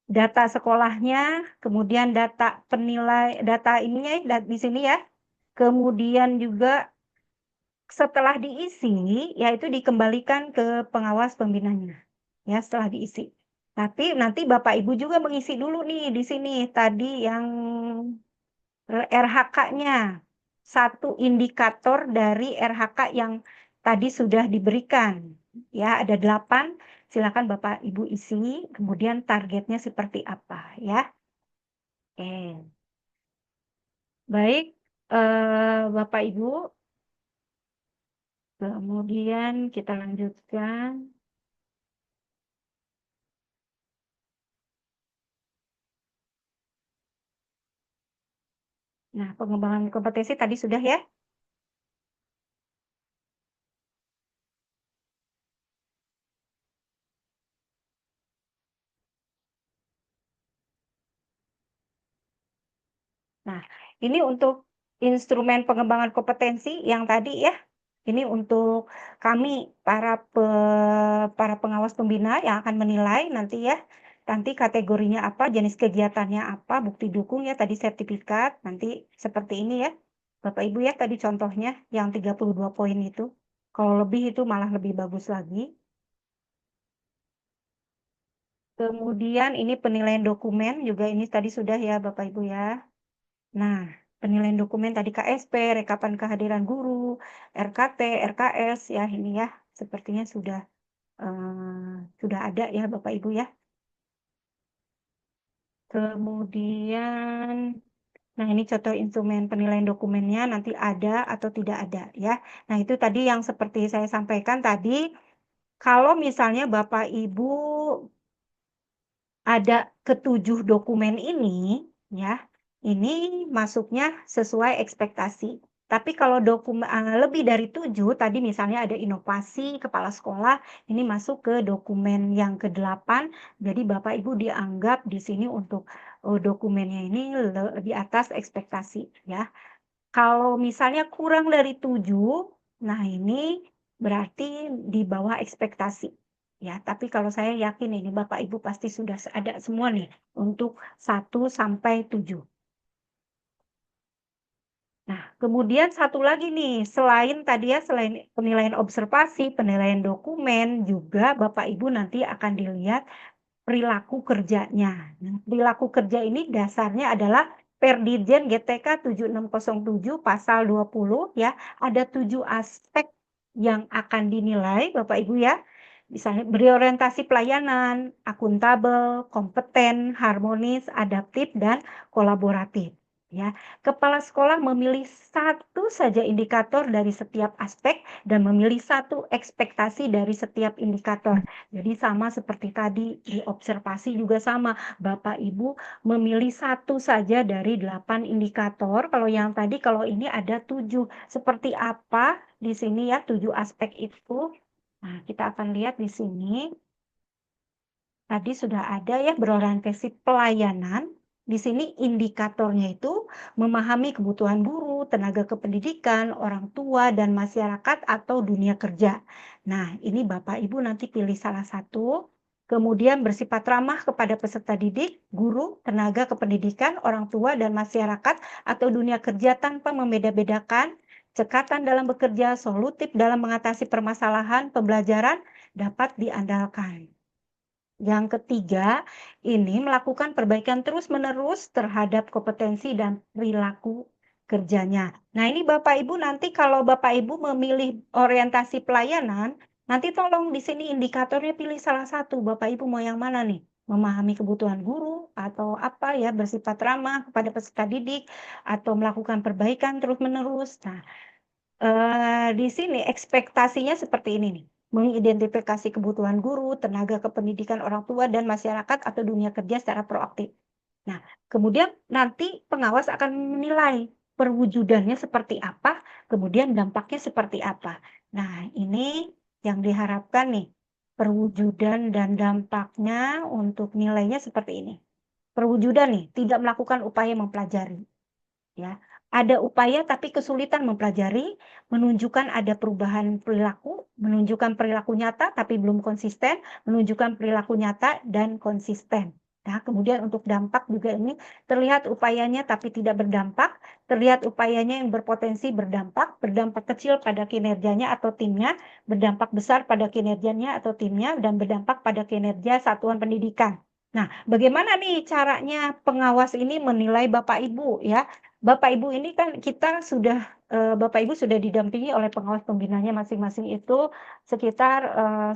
data sekolahnya, kemudian data data ininya di sini ya. Kemudian juga setelah diisi, yaitu dikembalikan ke pengawas pembinanya. Ya, setelah diisi. Tapi nanti Bapak Ibu juga mengisi dulu nih di sini tadi yang RHK-nya. Satu indikator dari RHK yang tadi sudah diberikan. Ya, ada 8. Silakan Bapak Ibu isi, kemudian targetnya seperti apa ya. Oke. Baik, Bapak Ibu. Kemudian kita lanjutkan. Nah, pengembangan kompetensi tadi sudah ya. Nah, ini untuk instrumen pengembangan kompetensi yang tadi ya. Ini untuk kami para pengawas pembina yang akan menilai nanti ya. Nanti kategorinya apa, jenis kegiatannya apa, bukti dukung ya tadi sertifikat, nanti seperti ini ya. Bapak Ibu ya tadi contohnya yang 32 poin itu. Kalau lebih itu malah lebih bagus lagi. Kemudian ini penilaian dokumen juga ini tadi sudah ya Bapak Ibu ya. Nah, penilaian dokumen tadi KSP, rekapan kehadiran guru, RKT, RKS ya ini ya sepertinya sudah ada ya Bapak Ibu ya. Kemudian, nah ini contoh instrumen penilaian dokumennya nanti ada atau tidak ada ya. Nah itu tadi yang seperti saya sampaikan tadi, kalau misalnya Bapak Ibu ada ketujuh dokumen ini ya, ini masuknya sesuai ekspektasi. Tapi kalau dokumen lebih dari 7, tadi misalnya ada inovasi kepala sekolah, ini masuk ke dokumen yang ke-8. Jadi Bapak Ibu dianggap di sini untuk dokumennya ini di atas ekspektasi ya. Kalau misalnya kurang dari 7, nah ini berarti di bawah ekspektasi. Ya, tapi kalau saya yakin ini Bapak Ibu pasti sudah ada semua nih untuk 1 sampai 7. Nah, kemudian satu lagi nih, selain tadi ya, selain penilaian observasi, penilaian dokumen, juga Bapak Ibu nanti akan dilihat perilaku kerjanya. Nah, perilaku kerja ini dasarnya adalah Perdirjen GTK 7607 pasal 20 ya, ada 7 aspek yang akan dinilai Bapak Ibu ya. Misalnya berorientasi pelayanan, akuntabel, kompeten, harmonis, adaptif, dan kolaboratif. Ya, kepala sekolah memilih satu saja indikator dari setiap aspek dan memilih satu ekspektasi dari setiap indikator. Jadi sama seperti tadi di observasi juga sama. Bapak Ibu memilih satu saja dari 8 indikator. Kalau yang tadi, kalau ini ada 7. Seperti apa di sini ya 7 aspek itu? Nah, kita akan lihat di sini. Tadi sudah ada ya berorientasi pelayanan. Di sini indikatornya itu memahami kebutuhan guru, tenaga kependidikan, orang tua, dan masyarakat atau dunia kerja. Nah, ini Bapak Ibu nanti pilih salah satu. Kemudian bersifat ramah kepada peserta didik, guru, tenaga kependidikan, orang tua, dan masyarakat atau dunia kerja tanpa membeda-bedakan. Cekatan dalam bekerja, solutif dalam mengatasi permasalahan pembelajaran dapat diandalkan. Yang ketiga, ini melakukan perbaikan terus-menerus terhadap kompetensi dan perilaku kerjanya. Nah, ini Bapak Ibu nanti kalau Bapak Ibu memilih orientasi pelayanan, nanti tolong di sini indikatornya pilih salah satu. Bapak Ibu mau yang mana nih? Memahami kebutuhan guru atau apa ya, bersifat ramah kepada peserta didik atau melakukan perbaikan terus-menerus. Nah, di sini ekspektasinya seperti ini nih, mengidentifikasi kebutuhan guru, tenaga kependidikan orang tua, dan masyarakat atau dunia kerja secara proaktif. Nah, kemudian nanti pengawas akan menilai perwujudannya seperti apa, kemudian dampaknya seperti apa. Nah, ini yang diharapkan nih, perwujudan dan dampaknya untuk nilainya seperti ini. Perwujudan nih, tidak melakukan upaya mempelajari. Ya, ada upaya tapi kesulitan mempelajari, menunjukkan ada perubahan perilaku, menunjukkan perilaku nyata tapi belum konsisten, menunjukkan perilaku nyata dan konsisten. Nah, kemudian untuk dampak juga ini terlihat upayanya tapi tidak berdampak, terlihat upayanya yang berpotensi berdampak, berdampak kecil pada kinerjanya atau timnya, berdampak besar pada kinerjanya atau timnya, dan berdampak pada kinerja satuan pendidikan. Nah, bagaimana nih caranya pengawas ini menilai Bapak Ibu ya? Bapak Ibu ini kan kita sudah Bapak Ibu sudah didampingi oleh pengawas pembinanya masing-masing itu sekitar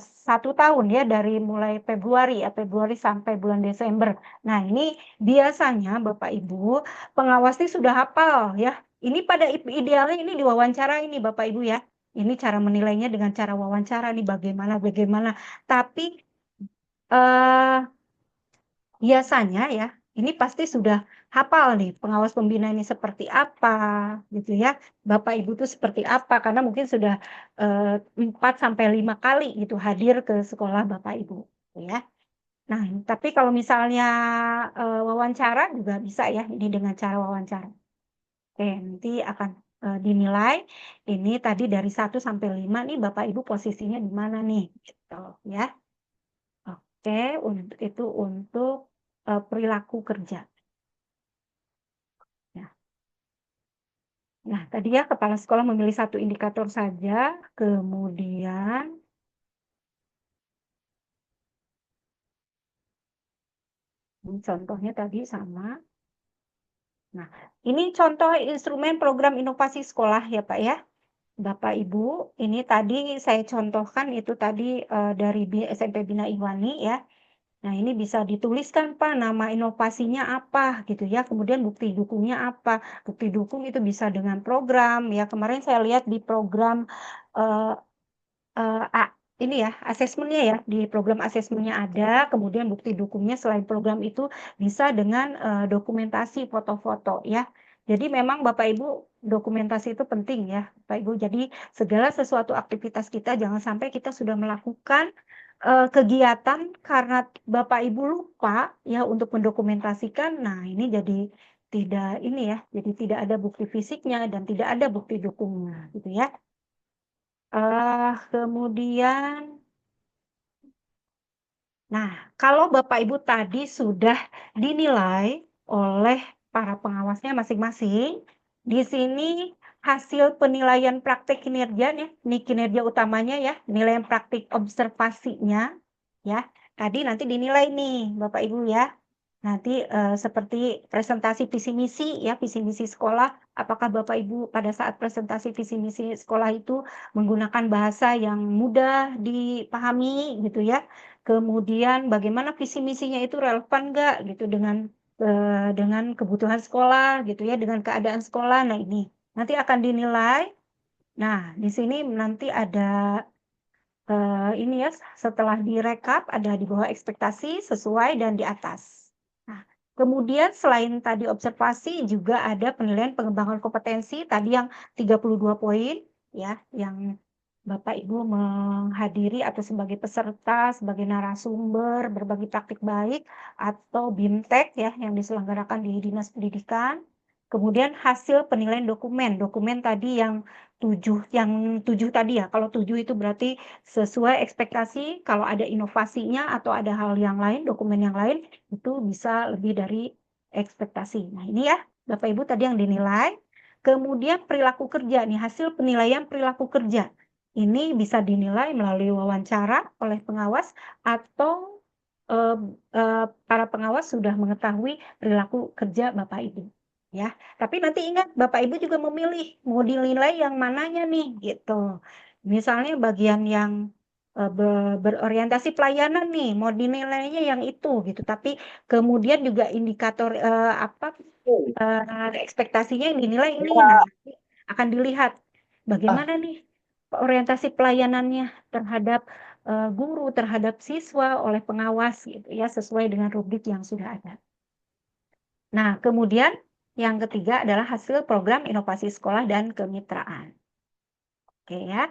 1 tahun ya dari mulai Februari sampai bulan Desember. Nah ini biasanya Bapak Ibu pengawas ini sudah hafal ya. Ini pada idealnya ini diwawancara ini Bapak Ibu ya. Ini cara menilainya dengan cara wawancara nih bagaimana. Tapi biasanya ya, ini pasti sudah hafal nih pengawas pembina ini seperti apa gitu ya. Bapak Ibu tuh seperti apa karena mungkin sudah 4 sampai 5 kali gitu hadir ke sekolah Bapak Ibu gitu ya. Nah, tapi kalau misalnya wawancara juga bisa ya ini dengan cara wawancara. Oke, nanti akan dinilai ini tadi dari 1 sampai 5 nih Bapak Ibu posisinya di mana nih gitu ya. Oke, itu untuk perilaku kerja. Ya. Nah, tadi ya kepala sekolah memilih satu indikator saja, kemudian contohnya tadi sama. Nah, ini contoh instrumen program inovasi sekolah ya Pak ya. Bapak Ibu, ini tadi saya contohkan itu tadi dari SMP Bina Iwani ya. Nah, ini bisa dituliskan Pak nama inovasinya apa gitu ya. Kemudian bukti dukungnya apa. Bukti dukung itu bisa dengan program ya. Kemarin saya lihat di program eh, ini ya asesmennya ya, di program asesmennya ada, kemudian bukti dukungnya selain program itu bisa dengan dokumentasi foto-foto ya. Jadi memang Bapak Ibu dokumentasi itu penting ya Bapak Ibu. Jadi segala sesuatu aktivitas kita jangan sampai kita sudah melakukan kegiatan karena Bapak Ibu lupa ya untuk mendokumentasikan. Nah, ini jadi tidak ini ya, jadi tidak ada bukti fisiknya dan tidak ada bukti dukungnya gitu ya. Kemudian, nah, kalau Bapak Ibu tadi sudah dinilai oleh para pengawasnya masing-masing, di sini hasil penilaian praktek kinerja nih, ini kinerja utamanya ya, penilaian praktik observasinya, ya, tadi nanti dinilai nih Bapak Ibu ya. Nanti seperti presentasi visi misi ya, visi misi sekolah, apakah Bapak Ibu pada saat presentasi visi misi sekolah itu menggunakan bahasa yang mudah dipahami gitu ya. Kemudian bagaimana visi misinya itu relevan nggak gitu dengan kebutuhan sekolah gitu ya, dengan keadaan sekolah. Nah, ini nanti akan dinilai. Nah, di sini nanti ada ini ya, setelah direkap ada di bawah ekspektasi, sesuai, dan di atas. Nah, kemudian selain tadi observasi juga ada penilaian pengembangan kompetensi tadi yang 32 poin ya, yang Bapak Ibu menghadiri atau sebagai peserta, sebagai narasumber, berbagi praktik baik atau BIMTEK ya yang diselenggarakan di Dinas Pendidikan. Kemudian hasil penilaian dokumen tadi yang 7 tadi ya. Kalau 7 itu berarti sesuai ekspektasi, kalau ada inovasinya atau ada hal yang lain, dokumen yang lain, itu bisa lebih dari ekspektasi. Nah, ini ya, Bapak Ibu tadi yang dinilai. Kemudian perilaku kerja, nih hasil penilaian perilaku kerja. Ini bisa dinilai melalui wawancara oleh pengawas atau para pengawas sudah mengetahui perilaku kerja Bapak Ibu. Ya, tapi nanti ingat Bapak Ibu juga memilih mau dinilai yang mananya nih gitu. Misalnya bagian yang berorientasi pelayanan nih, mau dinilainya yang itu gitu. Tapi kemudian juga indikator ekspektasinya yang dinilai ini. Nah, nanti akan dilihat bagaimana nih orientasi pelayanannya terhadap guru, terhadap siswa oleh pengawas gitu ya, sesuai dengan rubrik yang sudah ada. Nah, kemudian yang ketiga adalah hasil program inovasi sekolah dan kemitraan. Oke ya.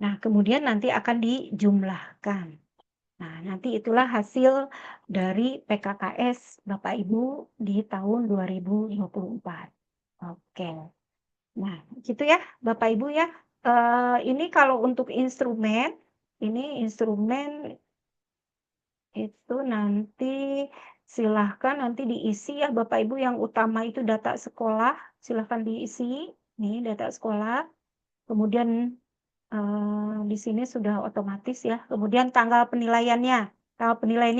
Nah, kemudian nanti akan dijumlahkan. Nah, nanti itulah hasil dari PKKS Bapak Ibu di tahun 2024. Oke. Nah, gitu ya Bapak Ibu ya. Ini kalau untuk instrumen, ini instrumen itu nanti silahkan nanti diisi ya Bapak Ibu, yang utama itu data sekolah, silahkan diisi, nih data sekolah, kemudian di sini sudah otomatis ya, kemudian tanggal penilaiannya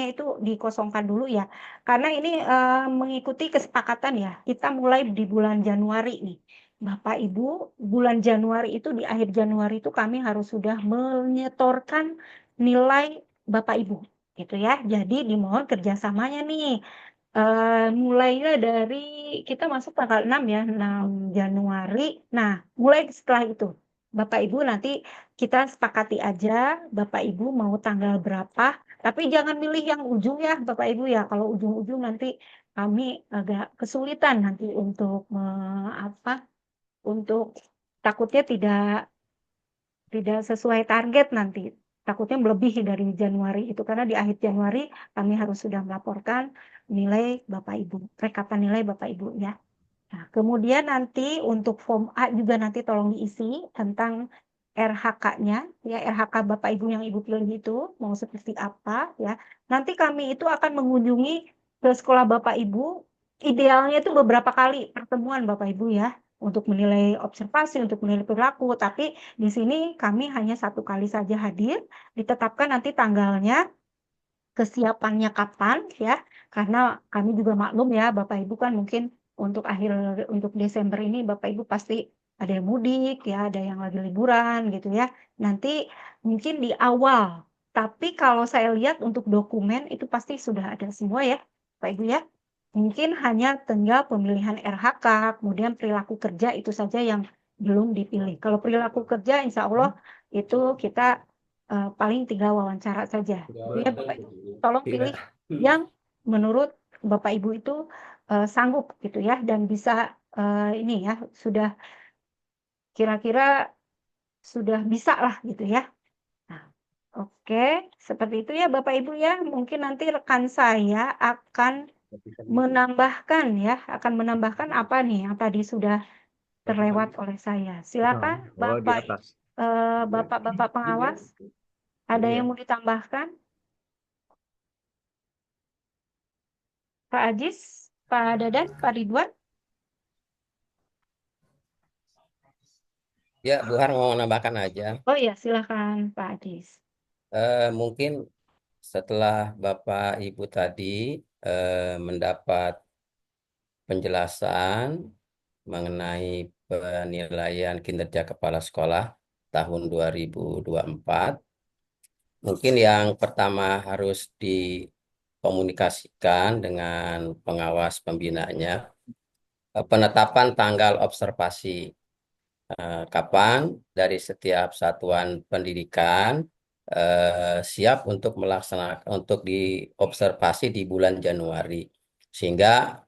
itu dikosongkan dulu ya, karena ini mengikuti kesepakatan ya, kita mulai di bulan Januari nih, Bapak Ibu, bulan Januari itu di akhir Januari itu kami harus sudah menyetorkan nilai Bapak Ibu gitu ya. Jadi dimohon kerjasamanya nih. Mulainya dari kita masuk tanggal 6 ya, 6 Januari. Nah, mulai setelah itu Bapak Ibu nanti kita sepakati aja Bapak Ibu mau tanggal berapa, tapi jangan milih yang ujung ya Bapak Ibu ya. Kalau ujung-ujung nanti kami agak kesulitan nanti untuk untuk takutnya tidak sesuai target nanti. Takutnya melebihi dari Januari itu, karena di akhir Januari kami harus sudah melaporkan nilai Bapak Ibu, rekapan nilai Bapak Ibu ya. Nah, kemudian nanti untuk form A juga nanti tolong diisi tentang RHK-nya, ya RHK Bapak Ibu yang Ibu pilih itu mau seperti apa ya. Nanti kami itu akan mengunjungi ke sekolah Bapak Ibu, idealnya itu beberapa kali pertemuan Bapak Ibu ya, untuk menilai observasi, untuk menilai perilaku. Tapi di sini kami hanya 1 kali saja hadir, ditetapkan nanti tanggalnya, kesiapannya kapan ya, karena kami juga maklum ya Bapak Ibu kan mungkin untuk untuk Desember ini Bapak Ibu pasti ada yang mudik ya, ada yang lagi liburan gitu ya. Nanti mungkin di awal, tapi kalau saya lihat untuk dokumen itu pasti sudah ada semua ya, Bapak Ibu ya. Mungkin hanya tinggal pemilihan RHK, kemudian perilaku kerja itu saja yang belum dipilih. Kalau perilaku kerja insya Allah itu kita paling tinggal wawancara saja. Gitu ya Bapak Ibu. Tolong pilih yang menurut Bapak Ibu itu sanggup gitu ya dan bisa ini ya sudah kira-kira sudah bisa lah gitu ya. Nah, oke, seperti itu ya Bapak Ibu ya. Mungkin nanti rekan saya akan menambahkan ya, akan menambahkan apa nih yang tadi sudah terlewat oleh saya. Silakan
Oh, di atas.
Bapak-bapak pengawas, ada yang mau ditambahkan? Pak Ajis, Pak Dadan, Pak Ridwan?
Ya, Bu Har mau menambahkan aja.
Oh ya, silakan Pak Ajis.
Mungkin setelah Bapak Ibu tadi mendapat penjelasan mengenai penilaian kinerja kepala sekolah tahun 2024, mungkin yang pertama harus dikomunikasikan dengan pengawas pembinanya, penetapan tanggal observasi. Kapan dari setiap satuan pendidikan siap untuk melaksanakan untuk diobservasi di bulan Januari, sehingga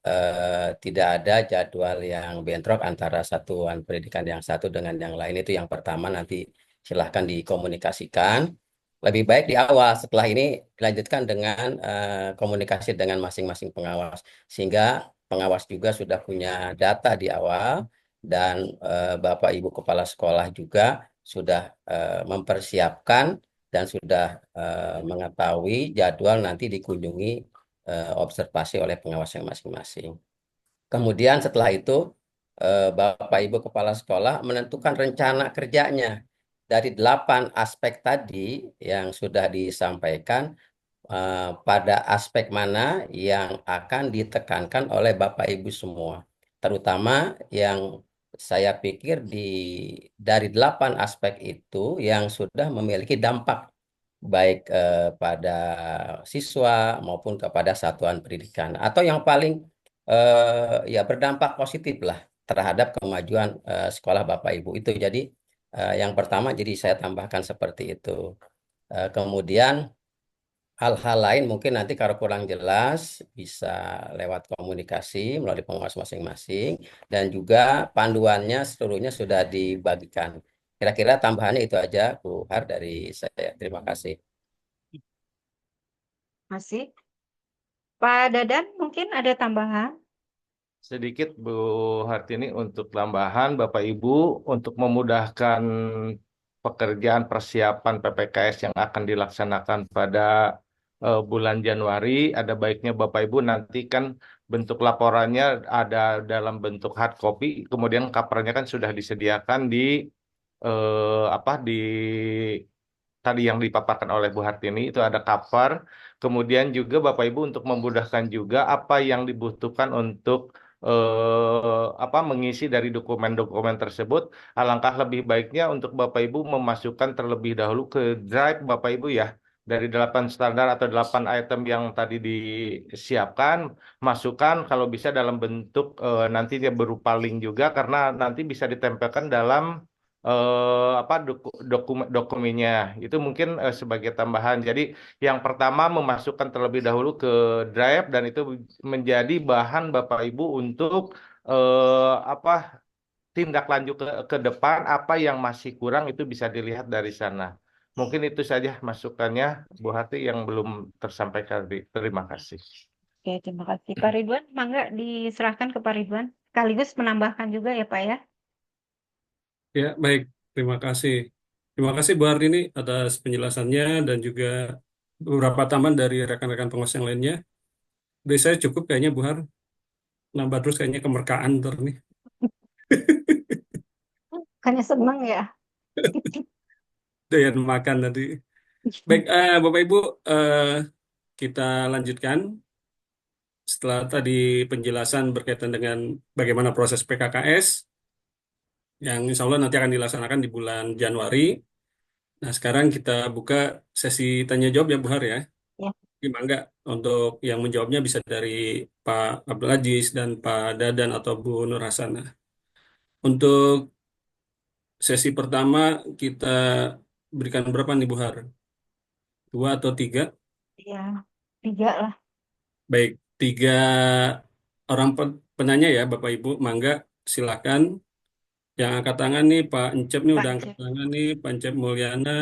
tidak ada jadwal yang bentrok antara satuan pendidikan yang satu dengan yang lain. Itu yang pertama, nanti silahkan dikomunikasikan. Lebih baik di awal, setelah ini dilanjutkan dengan komunikasi dengan masing-masing pengawas, sehingga pengawas juga sudah punya data di awal, dan Bapak Ibu Kepala Sekolah juga sudah mempersiapkan dan sudah mengetahui jadwal nanti dikunjungi observasi oleh pengawas yang masing-masing. Kemudian setelah itu Bapak Ibu Kepala Sekolah menentukan rencana kerjanya dari 8 aspek tadi yang sudah disampaikan, pada aspek mana yang akan ditekankan oleh Bapak Ibu semua. Terutama yang saya pikir dari 8 aspek itu yang sudah memiliki dampak baik pada siswa maupun kepada satuan pendidikan, atau yang paling ya berdampak positif lah terhadap kemajuan sekolah Bapak Ibu itu. Jadi yang pertama, jadi saya tambahkan seperti itu. Kemudian hal-hal lain mungkin nanti kalau kurang jelas bisa lewat komunikasi melalui pengawas masing-masing, dan juga panduannya seluruhnya sudah dibagikan. Kira-kira tambahannya itu aja, Bu Har, dari saya. Terima kasih.
Masih. Pak Dadan mungkin ada tambahan?
Sedikit Bu Hartini untuk tambahan Bapak Ibu untuk memudahkan pekerjaan persiapan PPKS yang akan dilaksanakan pada bulan Januari, ada baiknya Bapak Ibu nanti kan bentuk laporannya ada dalam bentuk hard copy, kemudian covernya kan sudah disediakan di di tadi yang dipaparkan oleh Bu Hartini, itu ada cover. Kemudian juga Bapak Ibu untuk memudahkan juga apa yang dibutuhkan untuk mengisi dari dokumen-dokumen tersebut, alangkah lebih baiknya untuk Bapak Ibu memasukkan terlebih dahulu ke Drive Bapak Ibu ya, dari 8 standar atau 8 item yang tadi disiapkan, masukkan kalau bisa dalam bentuk nanti dia berupa link juga, karena nanti bisa ditempelkan dalam dokumennya. Itu mungkin sebagai tambahan. Jadi yang pertama memasukkan terlebih dahulu ke Drive, dan itu menjadi bahan Bapak Ibu untuk tindak lanjut ke depan, apa yang masih kurang itu bisa dilihat dari sana. Mungkin itu saja masukannya Bu Hati yang belum tersampaikan. Terima kasih.
Oke, terima kasih. Pak Ridwan, mangga diserahkan ke Pak Ridwan. Sekaligus menambahkan juga ya Pak ya.
Ya, baik. Terima kasih. Terima kasih Bu Ardini atas penjelasannya dan juga beberapa tambahan dari rekan-rekan pengawas yang lainnya. Dari saya cukup kayaknya Bu Har. Nambah terus kayaknya kemerkaan ntar nih.
Kayaknya senang ya.
Doyan makan tadi. Baik, Bapak Ibu, kita lanjutkan. setelah tadi penjelasan berkaitan dengan bagaimana proses PKKS yang insya Allah nanti akan dilaksanakan di bulan Januari. Nah, sekarang kita buka sesi tanya jawab ya Bu Har ya.
Ya.
Gimana enggak untuk yang menjawabnya bisa dari Pak Abdul Aziz dan Pak Dadan atau Bu Nur Hasanah. Untuk sesi pertama kita berikan berapa nih Bu Har? 2 atau 3?
Ya, 3 lah.
Baik, 3 orang penanya ya Bapak Ibu. Mangga silakan. Yang angkat tangan nih Pak Encep nih
Pak
udah angkat
Encep.
tangan nih Pak Encep Mulyana.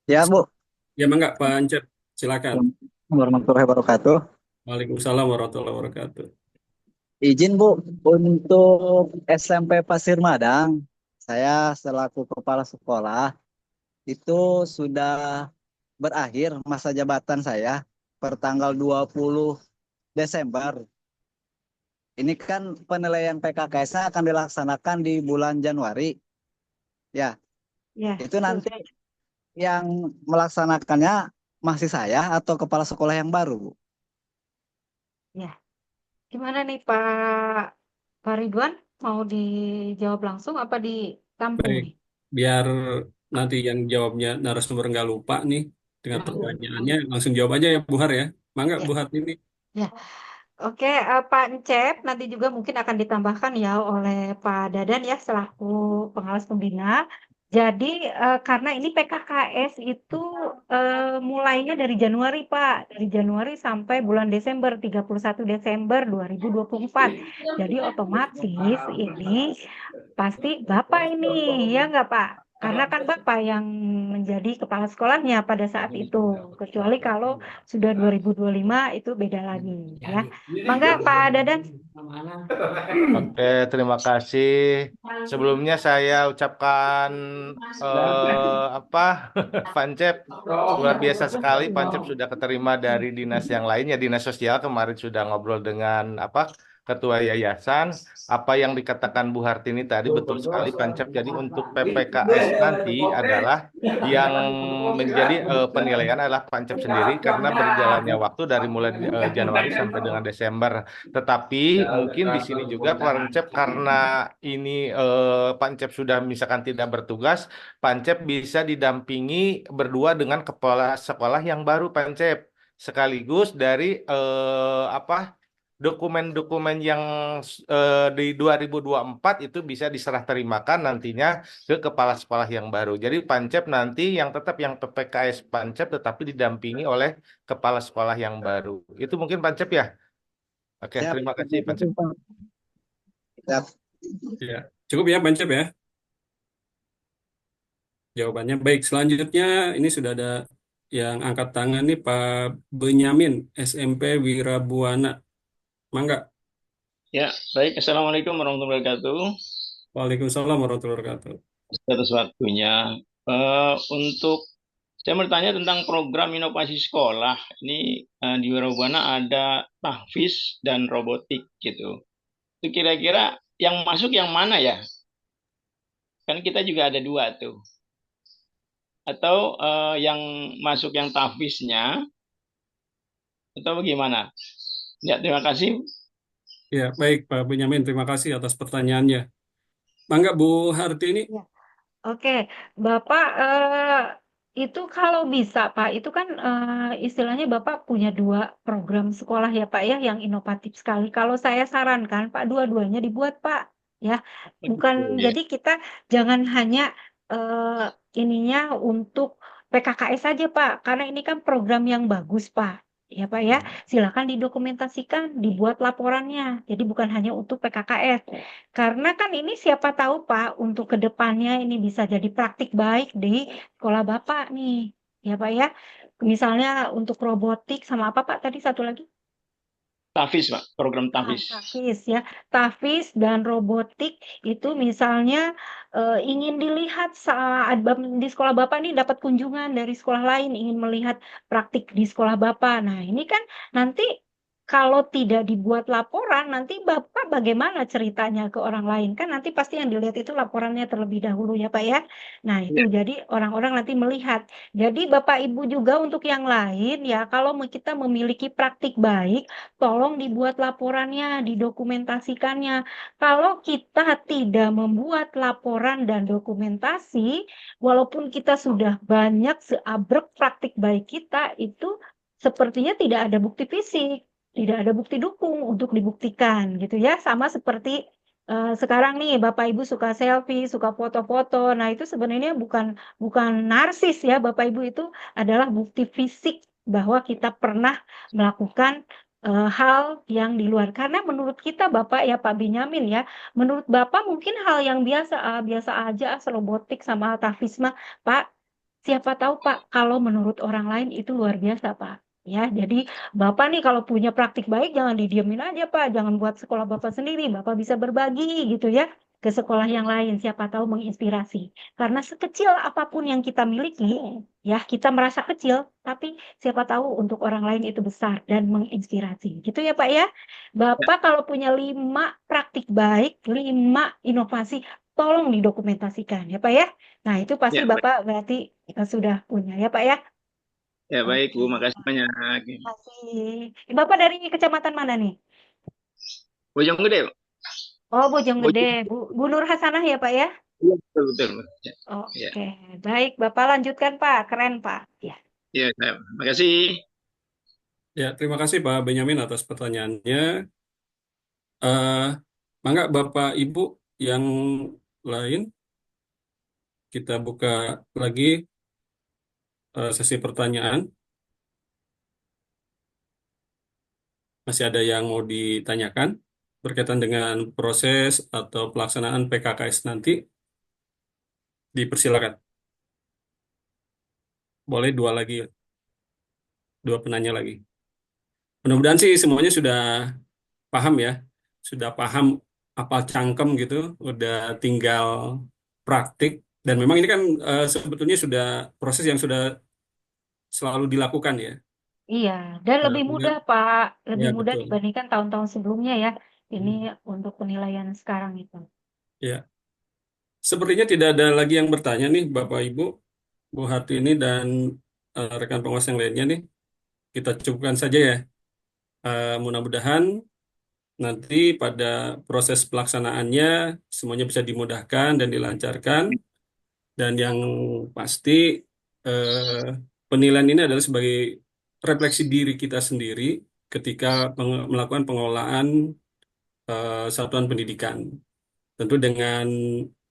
Ya, Bu.
Ya mangga Pak Encep silakan.
Assalamualaikum warahmatullahi wabarakatuh.
Waalaikumsalam warahmatullahi wabarakatuh.
Izin, Bu, untuk SMP Pasir Madang, saya selaku kepala sekolah itu sudah berakhir masa jabatan saya per tanggal 20 Desember. Ini kan penilaian PKKS-nya akan dilaksanakan di bulan Januari. Ya,
Ya,
itu nanti yang melaksanakannya masih saya atau kepala sekolah yang baru, Bu?
ya. Gimana nih Pak Ridwan? Mau dijawab langsung apa ditampung
Baik,
nih?
biar nanti yang jawabnya narasumber nggak lupa nih dengan pertanyaannya, langsung jawab aja ya Bu Har ya. Mangga
Ya,
Bu Har ini.
ya. Oke, Pak Encep nanti juga mungkin akan ditambahkan ya oleh Pak Dadan ya selaku pengawas pembina. Jadi karena ini PKKS itu mulainya dari Januari Pak, dari Januari sampai bulan Desember 31 Desember 2024. Jadi otomatis ini pasti Bapak ini ya nggak Pak? Karena kan Bapak yang menjadi kepala sekolahnya pada saat itu. Kecuali kalau sudah 2025 itu beda lagi ya. Mangga Pak Dadan.
Oke, terima kasih. Sebelumnya saya ucapkan Pancep luar biasa sekali. Pancep sudah keterima dari dinas yang lainnya, dinas sosial kemarin sudah ngobrol dengan ketua yayasan. Apa yang dikatakan Bu Hartini tadi betul sekali Pancep. Jadi untuk PPKS nanti adalah yang menjadi penilaian adalah Pancep sendiri karena berjalannya waktu dari mulai Januari sampai dengan Desember. Tetapi mungkin di sini juga Pancep karena ini Pancep sudah misalkan tidak bertugas, Pancep bisa didampingi berdua dengan kepala sekolah yang baru Pancep. Sekaligus dari dokumen-dokumen yang di 2024 itu bisa diserah terimakan nantinya ke kepala sekolah yang baru. Jadi Pancep nanti yang tetap yang PPKS Pancep tetapi didampingi oleh kepala sekolah yang baru. Itu mungkin Pancep ya? Oke,
Siap.
terima kasih Pancep.
Siap.
Ya, cukup ya Pancep ya. Jawabannya baik. Selanjutnya ini sudah ada yang angkat tangan nih Pak Benyamin SMP Wirabuana. Mangga.
Ya, baik. Assalamualaikum warahmatullahi wabarakatuh.
Waalaikumsalam warahmatullahi wabarakatuh.
Atas waktunya. Untuk saya bertanya tentang program inovasi sekolah. Ini di Wirabuana ada tahfiz dan robotik gitu. Itu kira-kira yang masuk yang mana ya? Kan kita juga ada 2 tuh. Atau yang masuk yang tahfiznya atau bagaimana? Ya, terima kasih.
Ya, baik Pak Benyamin, terima kasih atas pertanyaannya. Mangga Bu Hartini.
Ya. Oke, Bapak itu kalau bisa Pak, itu kan istilahnya Bapak punya 2 program sekolah ya Pak ya yang inovatif sekali. Kalau saya sarankan Pak dua-duanya dibuat Pak ya. Bukan
Ya.
jadi kita jangan hanya ininya untuk PKKS saja Pak, karena ini kan program yang bagus Pak. Ya Pak ya, silakan didokumentasikan, dibuat laporannya. Jadi bukan hanya untuk PKKS. Karena kan ini siapa tahu Pak, untuk kedepannya ini bisa jadi praktik baik di sekolah Bapak nih. Ya Pak ya, misalnya untuk robotik sama apa Pak tadi satu lagi?
Tahfiz, Pak. Program tahfiz.
Tahfiz ya, tahfiz dan robotik itu misalnya ingin dilihat saat di sekolah Bapak nih dapat kunjungan dari sekolah lain, ingin melihat praktik di sekolah Bapak. Nah ini kan nanti kalau tidak dibuat laporan, nanti Bapak bagaimana ceritanya ke orang lain? Kan nanti pasti yang dilihat itu laporannya terlebih dahulu ya Pak ya. Nah itu
Ya.
jadi orang-orang nanti melihat. Jadi Bapak Ibu juga untuk yang lain ya, kalau kita memiliki praktik baik, tolong dibuat laporannya, didokumentasikannya. Kalau kita tidak membuat laporan dan dokumentasi, walaupun kita sudah banyak seabrek praktik baik kita, itu sepertinya tidak ada bukti fisik, tidak ada bukti dukung untuk dibuktikan gitu ya. Sama seperti sekarang nih Bapak Ibu suka selfie, suka foto-foto. Nah, itu sebenarnya bukan bukan narsis ya, Bapak Ibu, itu adalah bukti fisik bahwa kita pernah melakukan hal yang di luar. Karena menurut kita Bapak ya Pak Benyamin ya, menurut Bapak mungkin hal yang biasa biasa aja robotik sama altafisma, Pak. Siapa tahu Pak, kalau menurut orang lain itu luar biasa Pak. Ya, jadi Bapak nih kalau punya praktik baik jangan didiemin aja Pak, jangan buat sekolah Bapak sendiri, Bapak bisa berbagi gitu ya ke sekolah yang lain, siapa tahu menginspirasi. Karena sekecil apapun yang kita miliki, ya kita merasa kecil, tapi siapa tahu untuk orang lain itu besar dan menginspirasi. Gitu ya Pak ya. Bapak kalau punya 5 praktik baik, 5 inovasi, tolong didokumentasikan ya Pak ya. Nah, itu pasti
Ya, baik.
Bapak berarti sudah punya ya Pak ya.
Ya, baik,
Oke,
Bu. Makasih banyak.
terima kasih. Bapak dari kecamatan mana nih?
Bojonggede, Bu.
Oh, Bojonggede.
Bojong.
Bu Nur Hasanah ya Pak ya?
Iya, betul, betul. Ya, ya,
Oke, baik. Bapak lanjutkan Pak. Keren Pak. Ya.
ya, makasih.
Ya, terima kasih Pak Benyamin atas pertanyaannya. Eh, Mangga Bapak Ibu yang lain, kita buka lagi sesi pertanyaan. Masih ada yang mau ditanyakan berkaitan dengan proses atau pelaksanaan PKKS nanti? Dipersilakan. Boleh dua penanya lagi. Mudah-mudahan sih semuanya sudah paham ya, sudah paham apal cangkem gitu, udah tinggal praktik. Dan memang ini kan sebetulnya sudah proses yang sudah selalu dilakukan ya.
Iya, dan lebih
Nah,
mudah Pak. Lebih
ya
mudah
betul.
dibandingkan tahun-tahun sebelumnya ya. Ini untuk penilaian sekarang itu.
Ya, sepertinya tidak ada lagi yang bertanya nih Bapak Ibu, Bu Hartini dan rekan pengawas yang lainnya nih. Kita cukupkan saja ya. Mudah-mudahan nanti pada proses pelaksanaannya semuanya bisa dimudahkan dan dilancarkan. Dan yang pasti penilaian ini adalah sebagai refleksi diri kita sendiri ketika melakukan pengelolaan satuan pendidikan. Tentu dengan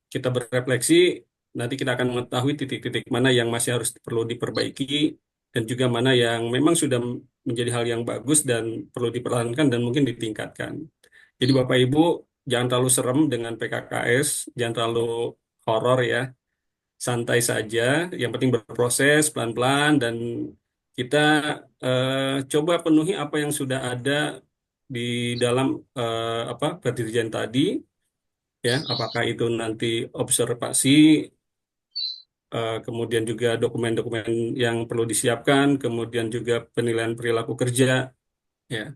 kita berefleksi, nanti kita akan mengetahui titik-titik mana yang masih harus perlu diperbaiki dan juga mana yang memang sudah menjadi hal yang bagus dan perlu dipertahankan dan mungkin ditingkatkan. Jadi Bapak Ibu jangan terlalu serem dengan PKKS, jangan terlalu horor ya, santai saja. Yang penting berproses pelan-pelan dan kita coba penuhi apa yang sudah ada di dalam perjanjian tadi ya, apakah itu nanti observasi, kemudian juga dokumen-dokumen yang perlu disiapkan, kemudian juga penilaian perilaku kerja, ya.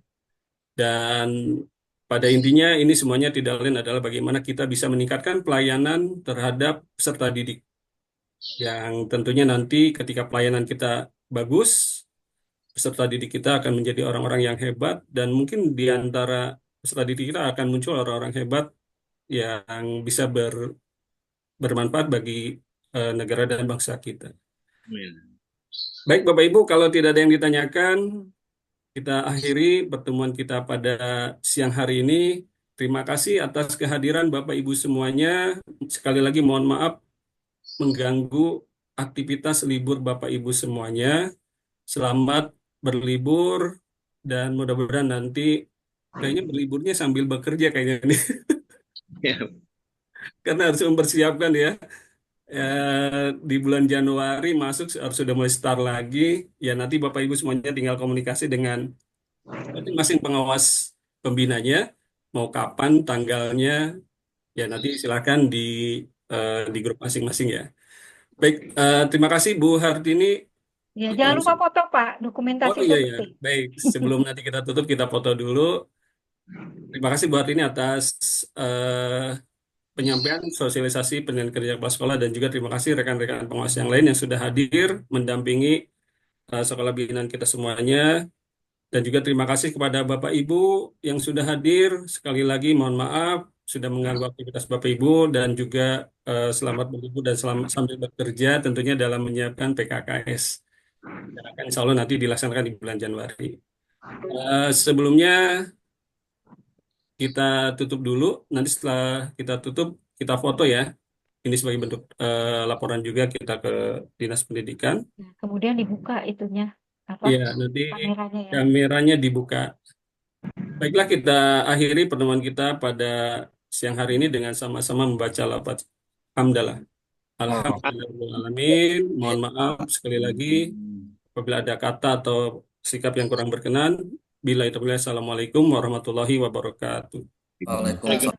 Dan pada intinya ini semuanya tidak lain adalah bagaimana kita bisa meningkatkan pelayanan terhadap peserta didik, yang tentunya nanti ketika pelayanan kita bagus, peserta didik kita akan menjadi orang-orang yang hebat, dan mungkin di antara peserta didik kita akan muncul orang-orang hebat yang bisa bermanfaat bagi negara dan bangsa kita.
Amin.
Baik, Bapak Ibu, kalau tidak ada yang ditanyakan, kita akhiri pertemuan kita pada siang hari ini. Terima kasih atas kehadiran Bapak Ibu semuanya. Sekali lagi mohon maaf mengganggu aktivitas libur Bapak Ibu semuanya. Selamat berlibur dan mudah-mudahan nanti kayaknya berliburnya sambil bekerja kayaknya nih.
Ya,
Karena harus mempersiapkan ya. Di bulan Januari masuk harus sudah mulai start lagi. Ya nanti Bapak Ibu semuanya tinggal komunikasi dengan masing-masing pengawas pembinanya. Mau kapan tanggalnya, ya nanti silakan di grup masing-masing ya. Baik, terima kasih Bu Hartini.
Ya, jangan lupa foto, Pak.
Oh
Dokumentasi
iya
itu
ya,
penting.
baik. Sebelum nanti kita tutup, kita foto dulu. Terima kasih buat ini atas eh, penyampaian sosialisasi penilaian kerja kepala sekolah dan juga terima kasih rekan-rekan pengawas yang lain yang sudah hadir mendampingi sekolah binaan kita semuanya. Dan juga terima kasih kepada Bapak Ibu yang sudah hadir. Sekali lagi mohon maaf sudah mengganggu aktivitas Bapak Ibu dan juga selamat berlibur dan selamat sambil bekerja tentunya dalam menyiapkan PKKS. Dan akan insya Allah nanti dilaksanakan di bulan Januari. Sebelumnya kita tutup dulu. Nanti setelah kita tutup kita foto ya. Ini sebagai bentuk laporan juga kita ke Dinas Pendidikan.
Nah, kemudian dibuka itunya, apa,
Iya, nanti
kameranya ya.
kameranya dibuka. Baiklah, kita akhiri pertemuan kita pada siang hari ini dengan sama-sama membaca lafaz hamdalah. Alhamdulillahirrahmanirrahim. Mohon maaf sekali lagi apabila ada kata atau sikap yang kurang berkenan. Bila itu, assalamualaikum warahmatullahi wabarakatuh.
Waalaikumsalam.